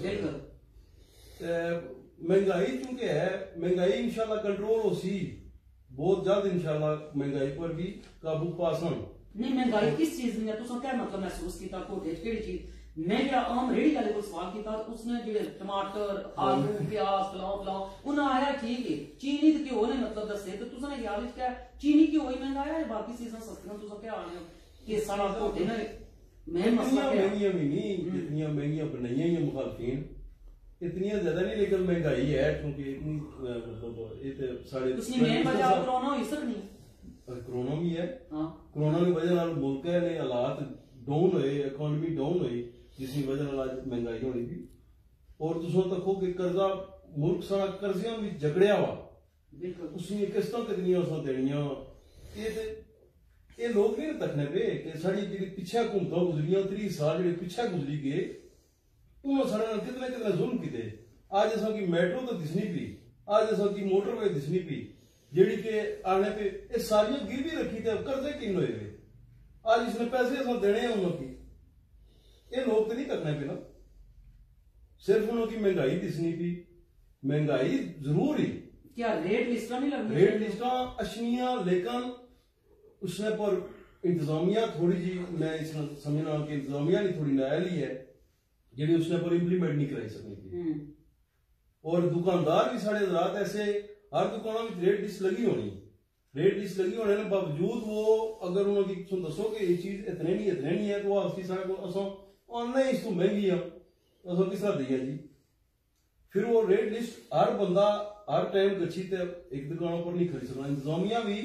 महंगाई चूंकि है महंगाई इंशाल्लाह कंट्रोल हो सी बहुत जल्द इंशाल्लाह महंगाई पर भी काबू पासन नहीं महंगाई किस चीज में तुसा क्या मतलब महसूस कीता कोटे केड़ी चीज मैं जेड़ा आम रेडी वाले को सवाल कीता उसने जेड़े टमाटर आलू प्याज फलाओ उन्हें आया ठीक है चीनी ते घ्यो ने मतलब दसे तो तुसा ने याद क्या चीनी घ्यो ही महंगा है बाकी चीजें सस्तियां तुसा क्या आने कि सारा कोटे ने मैं मसला क्या महंगियां भी नहीं जितनी महंगियां बनाई हैं मुखालफिन इतनी ज्यादा नहीं लेकिन महंगाई है क्योंकि इतनी मतलब ये तो साढ़े उसने मेन वजह कोरोना हो सकनी कोरोना भी है हां कोरोना की वजह नाल मुल्क ने हालात डाउन हुए इकोनॉमी डाउन हुई जिसकी वजह नाल आज महंगाई होनी थी और तुम तको कि कर्जा मुल्क सारा कर्जियां भी जकड़िया वा बिल्कुल उसने किस्तां कितनियां उस देनियां ये लोग नहीं तकने पे कि साड़ी जी पिछे घूमता गुजरियां 30 साल जो पिछे गुजरी गए उन्होंने सारे कितने कितने जुल्म किते आज ऐसा की मेट्रो तो दिसनी पी आज ऐसा की मोटरवे दिसनी पी जेड़ी के आने पे ये सारियां गिरवी रखी थे कर्जे किन हुए आज इसने पैसे ऐसा देने हैं उन्होंने ये लोग तो नहीं तकने पे ना सिर्फ उन्होंने महंगाई दिसनी पी महंगाई जरूर ही क्या रेट लिस्टा नहीं लगनी रेट लिस्टा अशनिया लेकिन उसने पर इंतजामिया थोड़ी जी मैं इस समझना कि इंतजामिया ने थोड़ी नायली है जी उसने पर इम्प्लीमेंट नहीं कराई सकनी थी और दुकानदार भी साढ़े रात ऐसे हर दुकानों में रेट लिस्ट लगी होनी रेट लिस्ट लगी होने के बावजूद वो अगर उन्होंने दसो कि ये चीज इतने नहीं है तो आपकी सारे को असो ऑनलाइन इसको महंगी है असो किस तरह दिया जी फिर वो रेट लिस्ट हर बंदा हर टाइम गच्छी एक दुकानों पर नहीं खरीद सकना इंतजामिया भी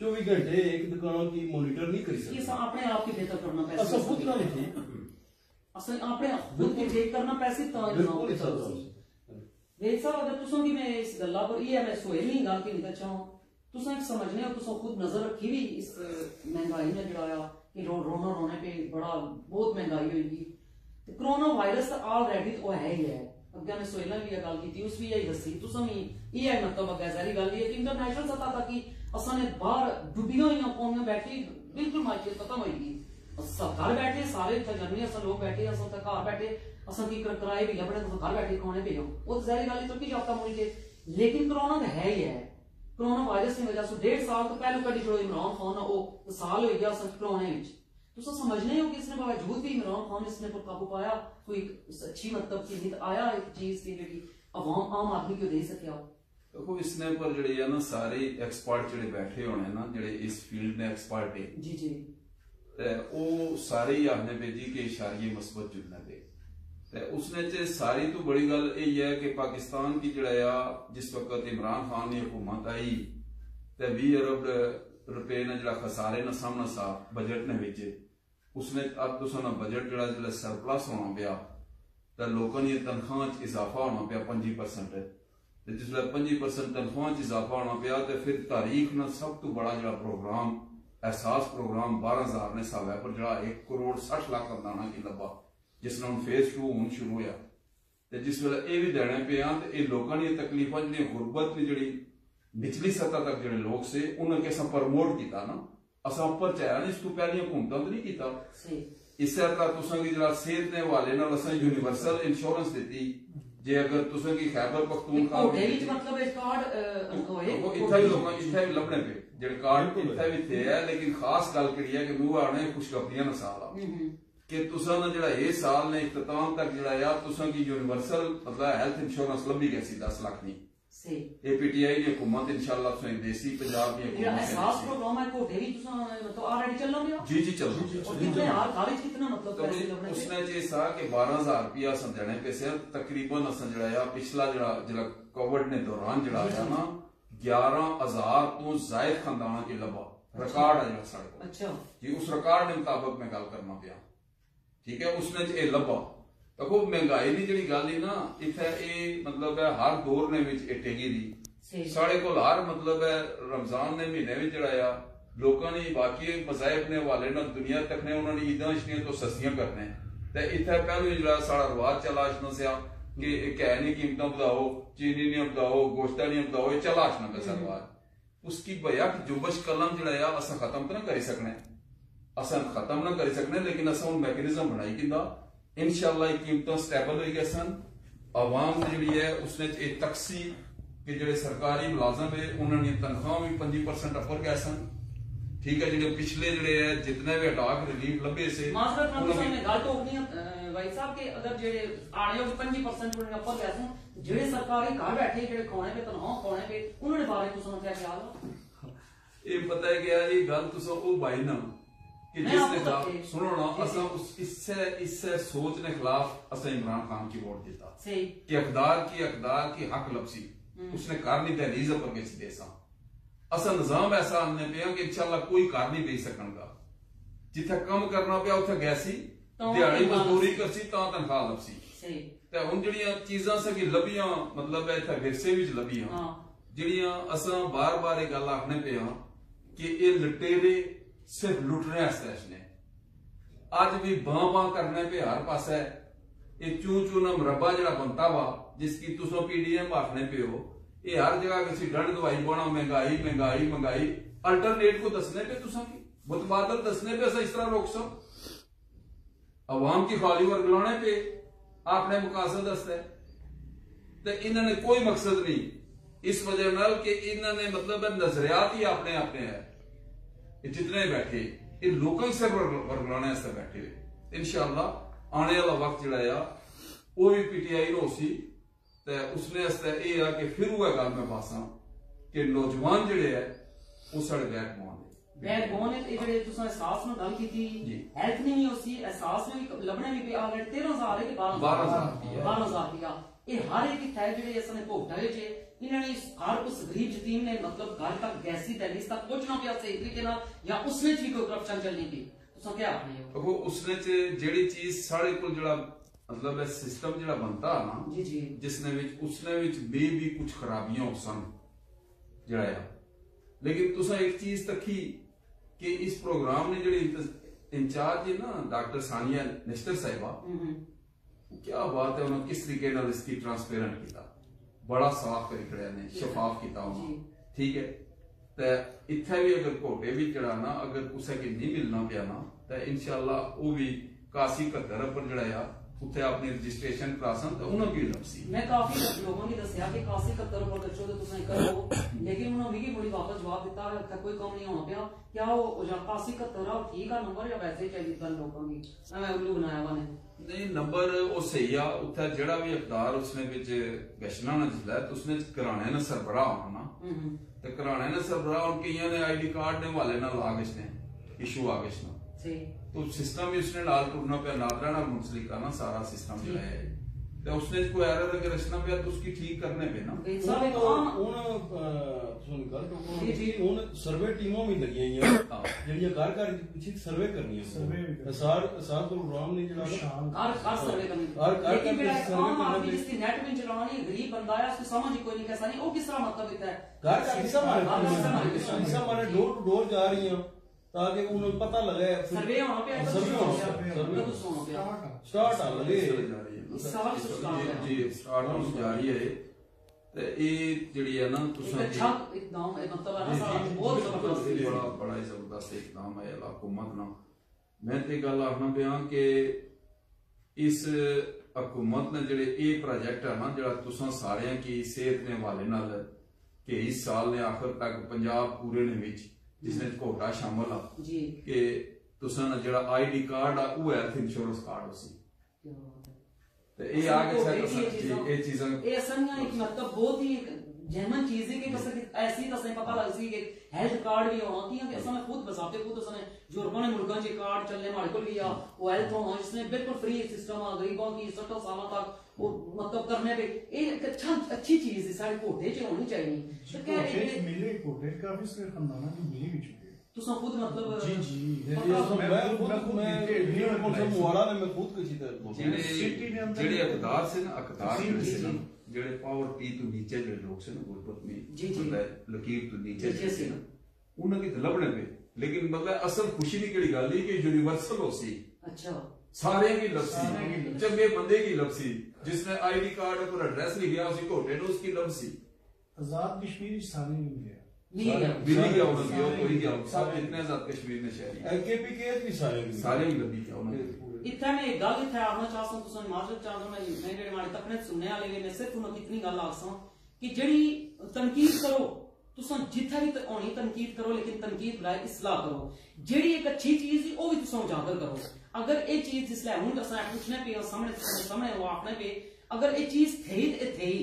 24 घंटे एक दुकानों की मॉनिटर नहीं करी सकती अपने आप की बेहतर करना पैसे असो खुद ना नहीं असल अपने खुद की चेक करना पैसे तो बिल्कुल वेद साहब अगर तुसों की मैं इस गल्ला पर ये मैं सोए नहीं गल की नहीं चाहूं तुसों एक समझने हो तुसों खुद नजर रखी भी इस महंगाई ने जड़ाया कि रोना रोने पे बड़ा बहुत महंगाई होगी तो कोरोना वायरस तो ऑलरेडी तो है ही है अगे मैं सोहेला भी गल की उस भी यही दसी तुसों भी ये मतलब अगे सारी गल है कि इंटरनेशनल सतह तक कि असां ने बाहर डुबियां हुई कौमियां बैठी बिल्कुल माइक खत्म होगी घर बैठे सारे जर्मनी अस लोग बैठे अस घर बैठे अस की कराए भी लभने तो घर बैठे खाने पे वो जहरी गल तरक्की याफ्ता मुल्क है लेकिन कोरोना तो है ही है कोरोना वायरस की वजह से 1.5 साल तो पहले कड़ी छोड़ो इमरान खान वो साल हो गया कोरोना तुम समझने हो कि इसने बावजूद भी इमरान खान इसने पर काबू पाया कोई अच्छी मतलब की आया एक चीज की जी आवाम आम आदमी क्यों दे सके हो? देखो इसने पर जड़े है ना सारे एक्सपर्ट जड़े बैठे होने ना जड़े इस फील्ड ने एक्सपर्ट है जी जी वो सारे ही आखने पे जी के इशारे मस्बत चुनने पे ते उसने च सारी तो बड़ी गल यही है कि पाकिस्तान की जड़ा जिस वक्त इमरान खान की हुकूमत आई ते 20 अरब रुपए ने जड़ा खसारे ना सामना सा बजट ने विच उसने अब तुसा ना बजट जड़ा सरप्लस होना पिया ते लोगों की तनख्वाह च इजाफा होना पिया 25%। जिसले 25% तनख्वाह च इजाफा होना पिया तो फिर तारीख ना सब तो बड़ा जड़ा प्रोग्राम एहसास प्रोग्राम 12,000 ने साल है पर जड़ा 1,60,00,000 अंदाना की लब्बा जिसने हम फेज 2 होना शुरू होया ते जिस वेले ये भी देने पे आ ते लोगों की तकलीफा जी गुरबत की जड़ी निचली सतह तक जड़े लोग से उन्हें कैसा प्रमोट किया ना असा ऊपर चाया नहीं इस तो पहले हुकूमत तो नहीं किया। इस तरह तुसा की जड़ा सेहत ने हवाले नाल असा यूनिवर्सल इंश्योरेंस दी जे अगर तुसा की खैबर पख्तूनख्वा मतलब एक कार्ड वो इत्थे भी लोग इत्थे भी लभने पे जेडे कार्ड इत्थे भी थे है लेकिन खास गल करी है कि मैं आने खुशखबरियां ना साल कि तुसा ना जड़ा ये साल ने इख्तिताम तक जड़ा यार तुसा की यूनिवर्सल मतलब हेल्थ इंश्योरेंस लभी गई सी 10 लाख दी पीटीआई की हुकूमत इंशाल्लाह तुसें देसी पंजाब की हुकूमत एहसास प्रोग्राम है कोठे भी तुसा मतलब ऑलरेडी चल रहा है जी जी चल रहा और कितने यार कॉलेज कितना मतलब पैसे लगने उसने जे सा कि 12,000 रुपया असन देने पे से तकरीबन असन जड़ा पिछला जड़ा कोविड ने दौरान जड़ा आया ना 11,000 तो जायद खानदाना की लबा रिकॉर्ड है जड़ा साडे को अच्छा जी उस रिकॉर्ड के मुताबिक मैं गल करना पिया ठीक है उसने ये लबा देखो महंगाई की जी गल ही ना इतने मतलब है हर दौर ने टेगी दी साढ़े को हर मतलब है रमजान ने महीने में जड़ाया लोगों ने बाकी मजाहब ने हवाले ना दुनिया तक ने उन्होंने ईदा इशनिया तो सस्तियां करने ते इतने पहले जड़ा सारा रवाज चला इशना से कि कह नहीं कीमत बढ़ाओ चीनी नहीं बढ़ाओ गोश्त नहीं बढ़ाओ ये चला इशना पैसा रवाज उसकी भैया जुम्बश कलम जड़ा असा खत्म तो ना करी सकने असा खत्म ना करी सकने लेकिन असा हूं मैकेनिज्म बनाई कि इंशाअल्लाह कीमत स्टेबल हो गए सन आवाम जी है उसने एक तकसी कि जो सरकारी मुलाजम है उन्होंने तनख्वाह भी 25% अपर गए सन ठीक है जो पिछले जड़े है जितने भी अटाक रिलीफ लभे से गल टोकनी भाई साहब के अगर जेडे आने 25% अपर गए सन जेडे सरकारी घर बैठे जेडे खाने पे तनख्वाह खाने पे उन्होंने बारे तुसा क्या ख्याल है ये पता है क्या ये गल तुसा ओ भाई ना कि जिसने कहा सुनो ना असा इससे सोच ने खिलाफ असा इमरान खान की वोट देता कि अकदार की हक लपसी उसने कार नहीं दहलीज पर किसी देसा असा निजाम ऐसा आने पे कि इंशाल्लाह कोई कार नहीं दे सकनगा जिथे कम करना पिया उथे गैसी दिहाड़ी मजदूरी करसी ता तनख्वाह लपसी ते हुन जड़ियां चीजां से कि लभियां मतलब इथे विरसे विच लभियां जड़ियां असा बार-बार ये गल आखने पे कि ये लुटेरे सिर्फ लुटने ने अज भी बां करने पे हर पास है ये चू चू ना मुरब्बा जड़ा बनता वा जिसकी तुसो पीडीएम आखने पे हो ये हर जगह किसी डंड दवाई बोना महंगाई महंगाई महंगाई अल्टरनेट को दसने पे तुसा की मुतबादल दसने पे इस तरह रोक सब अवाम की खाली वर्गलाने पे आपने मुकासद दसता है इन्होंने कोई मकसद नहीं इस वजह नाल कि इन्होंने मतलब नजरियात ही अपने अपने है जितने बैठे ये लोगों से वर्गलाने बैठे हुए इंशाअल्लाह आने वाला वक्त जड़ा वो भी पीटीआई नो सी ते उसने ये कि फिर वो गल मैं पासा कि नौजवान जड़े है वो साढ़े बैकबोन है ये जेडे तुसा एहसास में गल कीती हेल्थ नहीं होसी एहसास में भी लभने भी पे ऑलरेडी 13,000 है कि 12,000 रुपया ये हर एक है जेडे इसने भोगटा जे इन्होंने हर उस गरीब यतीम ने मतलब घर तक गैसी दहलीज तक पहुंचना पिया सही तरीके नाल या उसने भी कोई करप्शन चलनी थी तुसा क्या आखने हो वो उसने जेडी चीज साढ़े को जड़ा मतलब सिस्टम जड़ा बनता ना जी जी जिसने उसने भी कुछ खराबियां सन जड़ा लेकिन तुसा एक चीज तकी कि इस प्रोग्राम ने जेडी इंचार्ज है ना डॉक्टर सानिया निश्तर साहिबा क्या बात है उन्होंने किस तरीके नाल इसकी ट्रांसपेरेंट किया बड़ा साफ करी खड़े ने शफाफ किया ठीक है ते इत्थे भी अगर घोटे भी चढ़ाना अगर उसे की नहीं मिलना पिया ना तो इंशाअल्लाह वो भी 81-71 पर जड़ा उत्थे अपनी रजिस्ट्रेशन करासन तो उन्होंने की लपसी। मैं काफी लोगों ने दसिया कि 81-71 नंबर दसो तो तुसें करो, लेकिन उन्होंने मिगी मुड़ी वापस जवाब दिता है कोई कम नहीं होना पिया। क्या वो 81-71 ठीक है नंबर या वैसे ही चली गल लोगों की मैं उल्लू बनाया वा ने? नहीं नंबर वो सही आ। उत्थे जेड़ा भी इकदार उसने विच गशना ना जिसलै तो उसने कराने ने सरबराह होना ते कराने ने सरबराह और कईयां ने आईडी कार्ड ने वाले ना ला गशने इशू आ गशना तो सिस्टम भी उसने नाल टुरना पे नादरा ना मुंसलिक करना सारा सिस्टम जो है तो उसने कोई एरर अगर रचना पे तो उसकी ठीक करने पे ना ਹੁਣ ਸਰਵੇ ਟੀਮਾਂ ਵੀ ਲੱਗੀਆਂ ਹੋਈਆਂ ਜਿਹੜੀਆਂ ਘਰ ਘਰ ਪਿੱਛੇ ਸਰਵੇ ਕਰਨੀਆਂ ਸਾਰ ਪ੍ਰੋਗਰਾਮ ਨੇ ਜਿਹੜਾ ਹਰ ਸਰਵੇ ਕਰਨੀ ਲੇਕਿਨ ਮੇਰਾ ਆਮ ਆਦਮੀ ਜਿਸ ਦੀ ਨੈਟ ਵਿੱਚ ਚਲਾਉਣੀ ਗਰੀਬ ਬੰਦਾ ਹੈ उसको समझ ही कोई नहीं कैसा नहीं वो किस तरह मतलब इतना है घर घर हिस्सा माने डोर टू डोर जा रही हैं ताकि उन्हें पता लगे सर्वे होना पे स्टार्ट आ लगे जी स्टार्ट होना जारी है ते ये जेडी है ना तुसा एकदम मतलब है ना सारा बहुत जबरदस्त बड़ा ही जबरदस्त इकदाम है हुकूमत ना। मैं ते गल आखना पिया कि इस हुकूमत ने जेडे ये प्रोजेक्ट है ना जेड़ा तुसा सारे की सेहत के हवाले नाल कि इस साल ने आखिर तक पंजाब पूरे ने विच जिसने कोटा शामिल आ कि तुसा ना जेड़ा आईडी कार्ड आ वो हेल्थ इंश्योरेंस कार्ड होसी ये आगे ये चीज़ें ये असल में एक मतलब बहुत ही जेन्युइन चीज है कि ऐसी तसें पता लग सी कि हेल्थ कार्ड भी होना कि असल में खुद बसाते खुद असने यूरोपन मुल्कों के कार्ड चलने हमारे को भी आ वो हेल्थ होना जिसमें बिल्कुल फ्री सिस्टम आ गरीबों की 60 साल तक वो मतलब करने पे एक अच्छी चीज है सारे कोटे च होनी चाहिए तो क्या मिले कोटे काफी सारे खानदाना की मिली भी चुके तो सब खुद मतलब जी जी मैं मुआड़ा ने मैं खुद किसी तरह जेडे अकदार से ना अकदार से ना जेडे पावर पी तो नीचे जेडे लोग से ना गुरबत में लकीर तो नीचे से ना उन्हें की लबने पे लेकिन मतलब असल खुशी की केड़ी गल है कि यूनिवर्सल होसी अच्छा सारे की लपसी चंगे बंदे की लपसी जिसने आईडी कार्ड पर एड्रेस लिखा उसी घोटे ने उसकी लपसी आजाद कश्मीर सारे नहीं गया सब जितने आजाद कश्मीर ने शहरी केपीके भी सारे ही लबी क्या उन्होंने इतना मैं एक गल इतना आखना चाहता हूं तुम माजरत चाहता हूं मैं जेडे माड़े तकने सुनने वाले ने सिर्फ उन्हें कितनी गल आखसा कि जेडी तनकीद करो तुम जिथे भी होनी तनकीद करो लेकिन तनकीद बजाय इसलाह करो जेडी एक अच्छी चीज है वो भी तुम उजागर करो अगर ये चीज जिसले हुन असां पूछने पे सामने वो आखने पे अगर ये चीज थी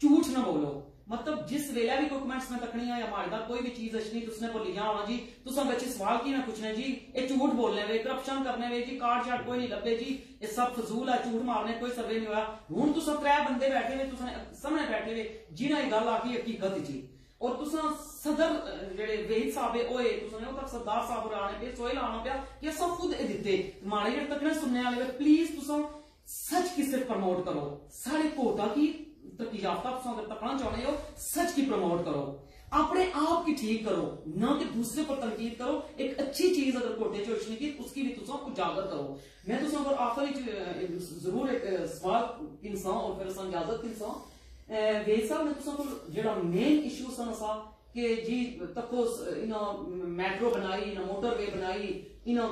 झूठ ना बोलो मतलब जिस वेला भी कोई कमेंट्स में तकनी है या हमारे साथ कोई भी चीज अच्छी तुसने बोली जाओ जी तुम बच्चे सवाल की ना पूछने जी ये झूठ बोलने वे करप्शन करने वे जी कार्ड शार्ड कोई नहीं लभे जी ये सब फजूल है झूठ मारने कोई सर्वे नहीं हुआ हूं तुम 3 बंदे बैठे हुए तुम सामने बैठे हुए जिन्हें ये गल आखी हकीकत जी और तुम सदर जेडे वेद साहब ओए तुसने तक सरदार साहब आने पे सोहेल आना पिया कि सब खुद दिते माड़े जेडे तकने सुनने वाले प्लीज तुम सच की सिर्फ प्रमोट करो साढ़े कोटा की तरक्की याफ्ता अगर तकना चाहते हो सच की प्रमोट करो अपने आप की ठीक करो ना कि दूसरे पर तनकीद करो एक अच्छी चीज अगर कोटे चोचने की उसकी भी तुम उजागर करो मैं तुम अगर आखिरी जरूर एक सवाल इंसान और फिर इजाजत इंसान वेद साहब ने तुम जेड़ा मेन इशू सन सा कि जी तको इना मेट्रो बनाई ना मोटरवे बनाई इना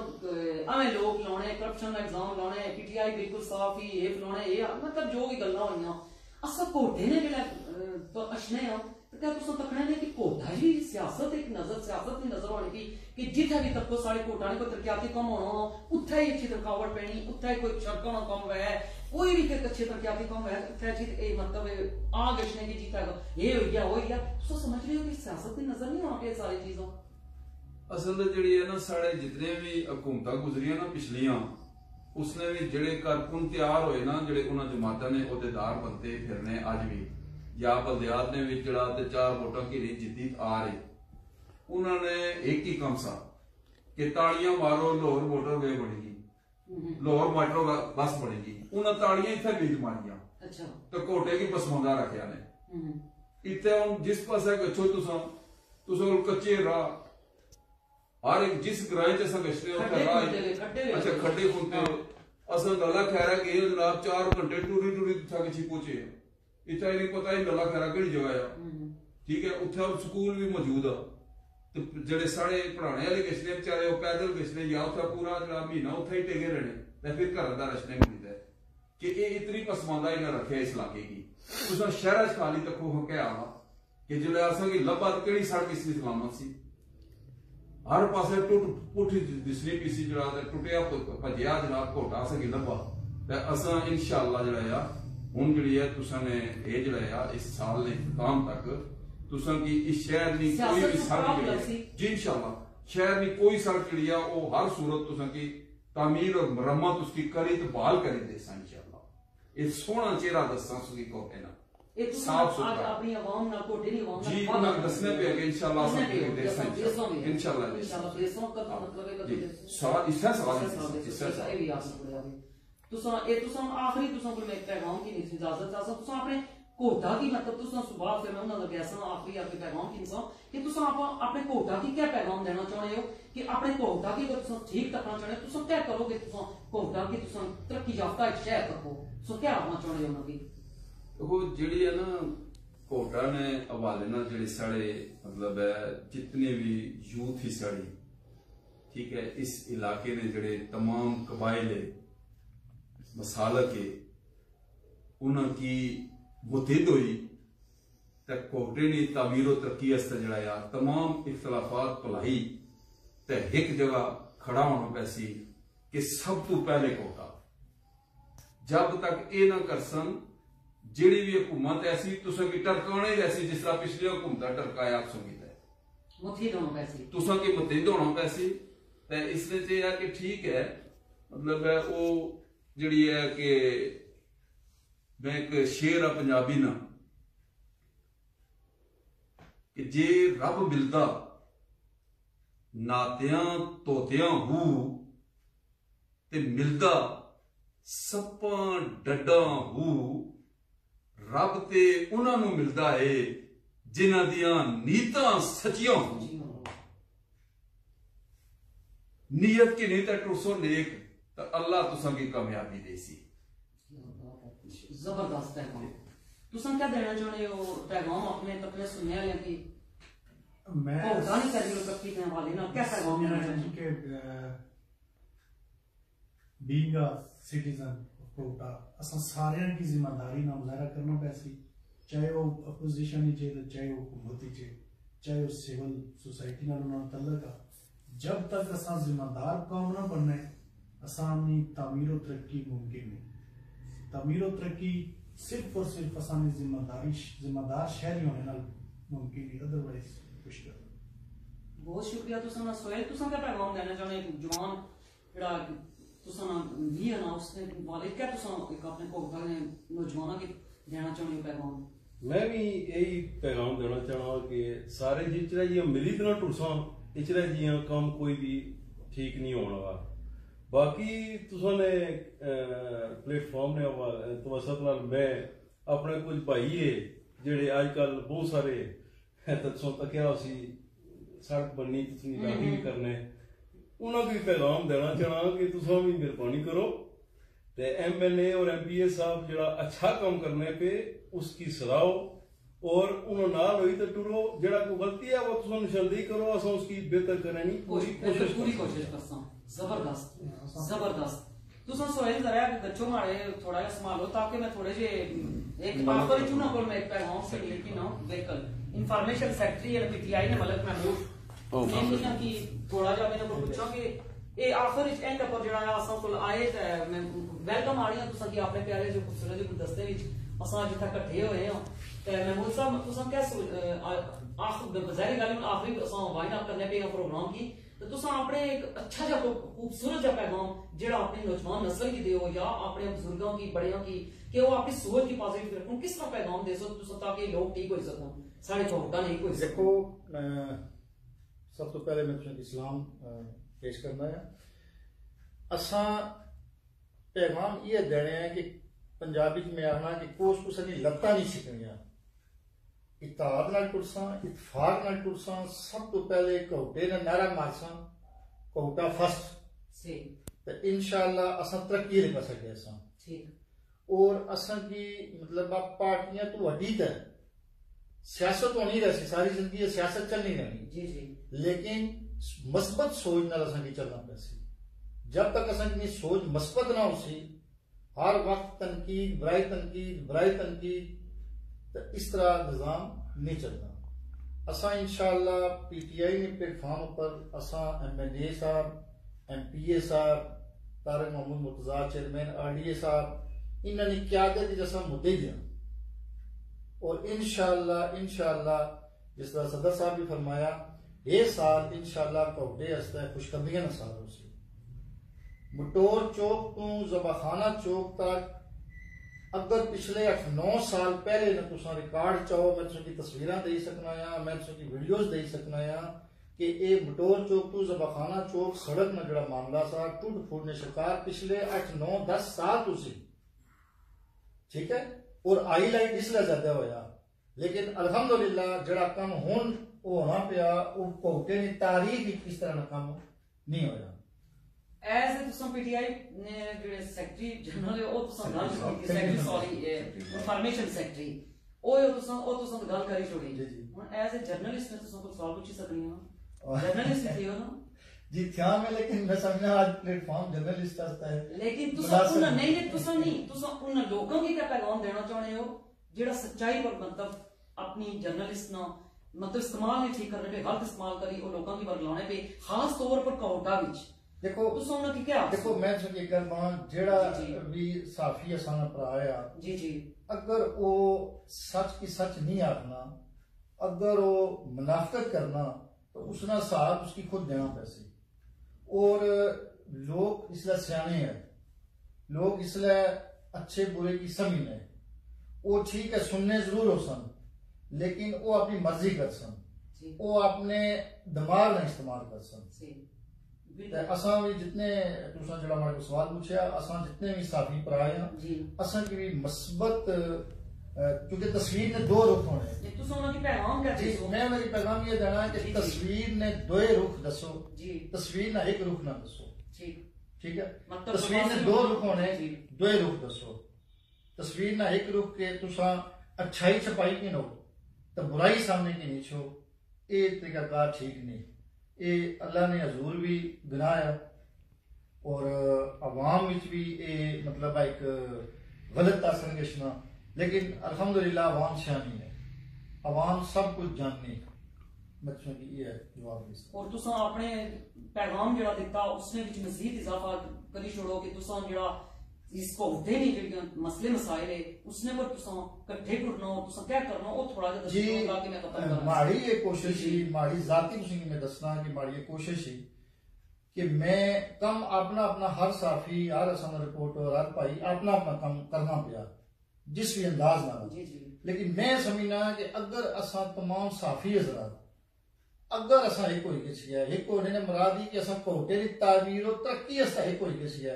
अवें लोग लाने करप्शन का एग्जाम लाने पीटीआई बिल्कुल साफ ही ये फलाने ये मतलब जो भी गल्लां होईयां असा कोटे ने जेड़ा तो अशने हो तो क्या तुम तकने ने कि कोटा जी सियासत एक नजर सियासत की नजर होने की कि जिथे भी तक सारे कोटा ने कोई तरक्याती कम होना उत्थे ही अच्छी रुकावट पैनी उत्थे ही कोई सड़कों ना कम है कोई भी अच्छे तरक्याती कम है उत्थे मतलब आ गशने की जीता ये हो गया वो गया तो समझ रहे हो कि सियासत की नजर नहीं होना पे सारी चीजों असल जी है ना साढ़े जितने भी हुकूमत गुजरिया ना पिछलियां उसने भी जेडे कारकुन तैयार होए ना जेडे उन्होंने जमाता ने अहदेदार बनते फिरने अज भी या बलदियात ने भी जड़ा 4 वोटा घेरी जिद्दी आ रहे उन्होंने एक ही काम सा कि तालियां मारो लाहौर मोटरवे बनेगी लाहौर मेट्रो बस बनेगी उन्हें तालियां इतने बीज मारिया अच्छा तो कोटे की पसमंदा रखिया ने इतने हम जिस पासे गच्छो तुम कच्चे राह हर एक जिस ग्रां च गश्ते अच्छा खड्डे खुदते असल लला खैरा गए जनाब 4 घंटे टूरी थक छी पहुंचे इतना नहीं पता ही लला खैरा केड़ी जगह है ठीक है उत्थे स्कूल भी मौजूद है तो जेडे साढ़े पढ़ाने वाले गश्ते बेचारे पैदल गश्ते या उत्थे पूरा जनाब महीना उत्थे ही टेके रहने फिर घर का रशने मिलता है कि ये इतनी पसमानदा इन्हें रखे इस इलाके की। तुम शहर खाली तको हो क्या कि जो असेंगी लब्भा कि सड़क इसकी सलामत सी, हर पासे टुट पुठ दिसनी पी सी, जो टुटिया भजिया जनाब घोटा असेंगी लब्भा। असा इंशाअल्लाह जड़ा हुण जी है तुसा ने ये जड़ा इस साल ने इख्तिताम तक तुसा की इस शहर की कोई भी सड़क जी इंशाअल्लाह शहर की कोई सड़क जी वो हर सूरत तुसा की तामीर और मरम्मत उसकी करी तो बहाल करी देसा इंशाअल्लाह। ये सोहना चेहरा दसा उसकी कोटे ना साफ सुथरा अपनी आवाम ना कोटे नहीं आवाम जी ना दसने पे कि इंशाअल्लाह इंशाअल्लाह मतलब है जी इससे सवाल आखिरी मैं पैगाम की इजाजत अपने कोटा की मतलब सुबह फिर मैं उन्होंने गया आखिरी आपके पैगाम की कि अपने कोटा की क्या पैगाम देना चाहते हो कि अपने कोटा की अगर ठीक रखना चाहते हो क्या करोगे कोटा की तरक्की याफ्ता एक शहर रखो क्या आखना चाहते हो उन्होंने वो जी है ना कोटा ने हवाले ना जी साढ़े मतलब जितने भी यूथ ही साड़ी ठीक है इस इलाके ने जड़े तमाम कबाइले मसालक के उनकी मुतहद हुई तो कोटे ने तामीर और तरक्की जड़ा तमाम इख्तलाफात भलाई तो एक जगह खड़ा होना पैसी कि सब तो पहले कोटा जब तक ये ना कर सन जिहड़ी भी हुकूमत ऐसी तुसा की टरकाने ऐसी जिस तरह पिछली हुकूमत टरकाया तुसा की मुतहद होना पैसी तो इसलिए है कि ठीक है मतलब है वो जिहड़ी है कि मैं एक शेर आ पंजाबी ना कि जे रब मिलदा नातियां तोतियां हू ते मिलदा सप्पां डड्डां हू रब ते उन्हां नूं मिलदा है जिन्हां दियां नीतां सच्चियां हू नीयत की नीयत टुरसो नेक तो अल्लाह तुसां की कामयाबी देसी। जबरदस्त पैगाम तुम क्या देना चाहते हो पैगाम अपने तकले सुनने वाले की मैं नहीं कर रही तरक्की देने वाले ना क्या पैगाम देना चाहते हो बीइंग अ सिटीजन कोटा असा सारे की जिम्मेदारी ना मुजाहरा करना पैसी चाहे वो अपोजिशन ही चाहिए चाहे वो हुकूमत ही चाहिए चाहे वो सिविल सोसाइटी ना तल्लक जब तक असा जिम्मेदार कौम ना बनने असानी तामीर और तरक्की मुमकिन नहीं। तामीर और तरक्की सिर्फ और सिर्फ असानी जिम्मेदार शहरी होने नाल मुमकिन नहीं अदरवाइज मुश्किल। बहुत शुक्रिया तुसा सोहेल तुसा क्या पैगाम देना चाहते जवान जेड़ा तुसा भी है ना उसने वाले क्या तुसा एक अपने कोटा ने नौजवानों की देना चाहते पैगाम। मैं भी यही पैगाम देना चाहना कि सारे जिचरा जी मिली तरह टुरसा इचरा जी काम कोई भी ठीक नहीं होने वाला बाकी तुसाने प्लेटफॉर्म ने तवसत नाल मैं अपने कुछ भाई है जेड़े आजकल बहुत सारे तत्सों तकिया उसी सड़क बननी तुसी राही भी करने उन्होंने भी पैगाम देना चाहना कि तुसा भी मेहरबानी करो ते MLA और MPA साहब जड़ा अच्छा काम करने पे उसकी सराहो और उन्होंने नाल हुई तो टुरो जड़ा कोई गलती है वो तुसा निशानदेही करो असा उसकी बेहतर करने की पूरी कोशिश करता हूं। जबरदस्त जबरदस्त तुसा सोहेल जरा गच्चो मारे थोड़ा संभालो ताकि मैं थोड़े जे एक आखिरी चुना कोल मैं एक पैगाम से लेकिन ना बिल्कुल इंफॉर्मेशन सेक्रेटरी और PTI ने मलक महमूद ने कि थोड़ा जा मैंने पूछा कि ए आखिर एंड पर जड़ा असा कोल आए मैं वेलकम आ रही हूं तुसा की अपने प्यारे जो खूबसूरत गुलदस्ते विच असा जिथा इकट्ठे होए हां ते महमूद साहब तुसा क्या आखिर बजाय गल आखिरी असा वाइंड अप करने पे प्रोग्राम की तो तुसा अपने एक अच्छा जा खूबसूरत जा पैगाम जेड़ा अपने नौजवान नस्ल की देओ या अपने बुजुर्गों की बड़ियों की कि वो अपनी सोच की पॉजिटिव रखो किस तरह पैगाम दे सो तुसा ताकि लोग ठीक हो सकन सारे चौटा नहीं कोई देखो सब तो पहले मैं तुझे इस्लाम पेश करना है असा पैगाम ये देने हैं कि पंजाबी में आखना कि कोस कुछ लत्ता नहीं सिकनिया इत्तेहाद नाल टुरसा इतफाक नाल टुरसा सब तो पहले कोटे ने नारा मारसा कोटा फर्स्ट तो इंशाअल्लाह असा तरक्की ले पा सके असा ठीक और असा की मतलब पार्टियां तो वडी है सियासत होनी रहती सारी जिंदगी सियासत चलनी रहनी जी जी लेकिन मस्बत सोच नाल असा की चलना पैसी जब तक असा की सोच मस्बत ना होसी हर वक्त तनकीद बराए तनकीद, तो इस तरह निज़ाम नहीं चलना। असा इंशाअल्लाह PTI ने प्लेटफॉर्म पर असा MLA साहब, MPA साहब, तारिक मोहम्मद मुर्तजा चेयरमैन RDA साहब, इन्होंने क्यादत जैसा मुद्दे दिया, और इंशाअल्लाह जिस तरह सदर साहब भी फरमाया, ये साल इंशाअल्लाह कोटे हस्ता खुशखबरियां न साल उसी मटोर चौक तो जबाखाना चौक तक अगर पिछले 8-9 साल पहले न तुसा रिकॉर्ड चाहो, मैं तुसी तस्वीरां दे सकना या मैं तुसी वीडियोस दे सकना या कि ये मटोर चौक तो जबाखाना चौक सड़क न जड़ा मामला सा टूट फूट ने शिकार पिछले 8-9-10 साल तुसी, ठीक है, और हाईलाइट इसलिए ज्यादा होया, लेकिन अल्हम्दुलिल्लाह जड़ा कम हुन होना पिया वो कोटे ने तारीख किस तरह कम नहीं होया। एज तुम PTI ने जेडे सेक्रेटरी जनरल है, ओ तुम गल की सेक्रेटरी सॉरी इंफॉर्मेशन सेक्रेटरी ओ तुम गल करी छोड़ी हुन एज ए जर्नलिस्ट ने तुम कुछ सवाल पूछ सकनी हो, जर्नलिस्ट थे हो ना जी था मैं, लेकिन मैं समझना आज प्लेटफॉर्म जर्नलिस्ट वास्ता है, लेकिन तुम नहीं उन लोगों की क्या पैगाम देना चाहते हो जेड़ा सच्चाई पर मतलब अपनी जर्नलिस्ट ना मतलब इस्तेमाल नहीं ठीक करने पे गलत इस्तेमाल करी और लोगों की बरलाने पे, खास तौर पर कोटा विच देखो मैं एक गल बां जेड़ा भी साफी असाना पराया जी अगर वो सच की सच नहीं आखना, अगर वो मुनाफिकत करना, तो उसना साथ उसकी खुद देना पैसे। और लोग इसलिए सियाने हैं, लोग इसलिए अच्छे बुरे की समझने, वो ठीक है सुनने जरूर हो सन, लेकिन वो अपनी मर्जी कर सन, वो अपने दिमाग ना इस्तेमाल कर सन। असा भी जितने तुसा जड़ा हमारे को सवाल पूछा, असा जितने भी साफी पराए हैं असा की भी मस्बत, क्योंकि तस्वीर ने दो रुख होने, मैं मेरी पैगाम ये देना है कि तस्वीर ने दो रुख दसो, तस्वीर ना एक रुख ना दसो, ठीक है, तस्वीर ने दो रुख होने, दो रुख दसो। तस्वीर ना एक रुख के तुसा अच्छाई छपाई की नो तो बुराई सामने की नहीं छो, ये तरीकाकार ठीक नहीं, ये अल्लाह ने हजूर भी गिनाया और अवाम विच भी ये मतलब एक गलत असर गशना, लेकिन अल्हम्दुलिल्लाह अवाम सियानी है, अवाम सब कुछ जाननी, बच्चों की ये जवाब। और तुसा अपने पैगाम जड़ा दिता उसने विच मजीद इजाफा करी छोड़ो कि तुसा जड़ा इसको होते नहीं जेडी मसले मसाइल है उसने पर तुसा इकट्ठे करना और तुसा क्या करना वो थोड़ा जा जी ताकि मैं खत्म करा। माड़ी ये कोशिश ही माड़ी जाती तुसी में दसना कि माड़ी ये कोशिश ही कि मैं कम अपना हर साफी हर असम रिपोर्टर हर भाई अपना काम करना पिया जिस भी अंदाज ना, लेकिन मैं समझना कि अगर असा तमाम साफी हजरात अगर असा एक होई गई है, एक होने ने मरादी कि असा कोटे दी तामीर और तरक्की असा एक होई गई है,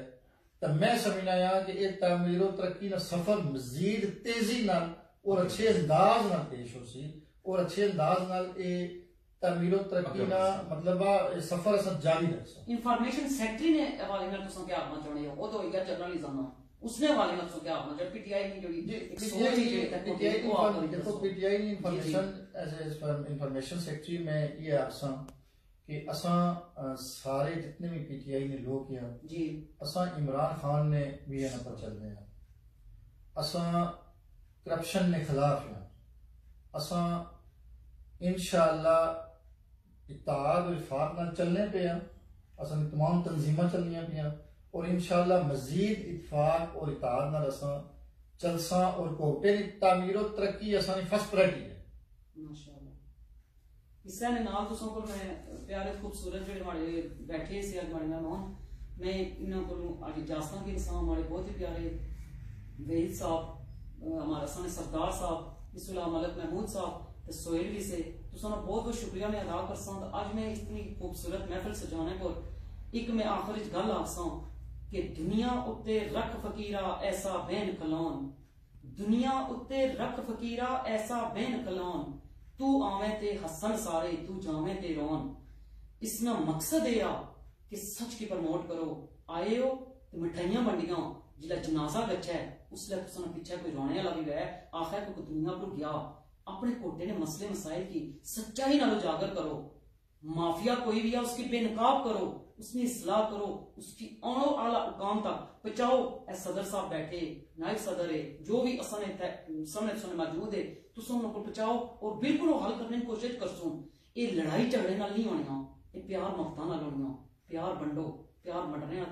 तो मैं समझना कि ये तामीर और तरक्की ना सफर मजीद तेजी नाल और अच्छे अंदाज नाल पेश हो सी, और अच्छे अंदाज नाल ये तामीर और तरक्की ना मतलब सफर असा जारी रख। इंफॉर्मेशन सेक्रेटरी ने हवाले नाल तुसा क्या आखना चाहते हो, वो तो होई गया जर्नलिज्म ना, उसने हवाले नाल तुसा क्या आखना चाहते PTI की जोड़ी एक सोच ही जेडी तक देखो PTI ने इंफॉर्मेशन एज इंफॉर्मेशन सेक्रेटरी में ये आसा कि असा सारे जितने भी PTI ने लोग हैं जी, असा इमरान खान ने भी यहाँ पर चल रहे हैं, असा करप्शन ने खिलाफ हैं, असा इंशाअल्लाह इत्तेहाद और इत्तेफाक नाल चलने पे हैं, असा तमाम तंजीमां चलनियां पे हैं और इंशाअल्लाह मजीद इत्तेफाक और इत्तेहाद नाल असा चलसा और कोटे दी तामीर और तरक्की असा फर्स्ट प्रायोरिटी है माशाअल्लाह। इससे ने नाल तुसां को मैं प्यारे खूबसूरत जेडे हमारे बैठे से आज हमारे मेहमान, मैं इन्हां को आज इजाजत की इंसान हमारे बहुत ही प्यारे वहीद साहब, हमारा सामने सरदार साहब, इसुल्लाह मलक महमूद साहब ते सोहेल भी से तुसां बहुत बहुत शुक्रिया मैं अदा करसा। आज मैं इतनी खूबसूरत महफिल सजाने पर एक मैं आखिर गल आखसा कि दुनिया उत्ते रख फकीरा ऐसा बैन कलान, दुनिया उत्ते रख फकीरा ऐसा बैन कलान, तू आवे ते हसन सारे तू जावे ते रोन। इसना मकसद है कि सच की प्रमोट करो, आए हो तो मिठाइयां बंडियां, जिला जनाजा गच्छा है उसले तुसां पीछे कोई रोने वाला भी गया, आखिर कोई दुनिया पर गया, अपने कोटे ने मसले मसाइल की सच्चाई नाल उजागर करो, माफिया कोई भी है उसकी बेनकाब करो, उसकी इस्लाह करो, उसकी आनो आला उकाम तक पहुंचाओ। ए सदर साहब बैठे, नायब सदर है, जो भी सामने मौजूद है, तुम उनको पहुंचाओ और बिल्कुल हल करने की कोशिश करसो। ये लड़ाई झगड़े नाल नहीं होनिया, ये प्यार मुहब्बत नाल होनिया। प्यार बंडो, प्यार बंटने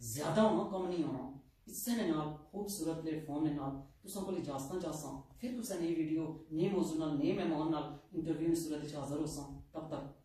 ज्यादा होना कम नहीं होना। इससे नाल खूबसूरत प्लेटफॉर्म ने नाल तुसां कोल इजाजतां चाहसां, फिर तुसां नई वीडियो, नए मौजू नाल, नए मेहमान नाल इंटरव्यू की सूरत हाजिर होसां। तब तक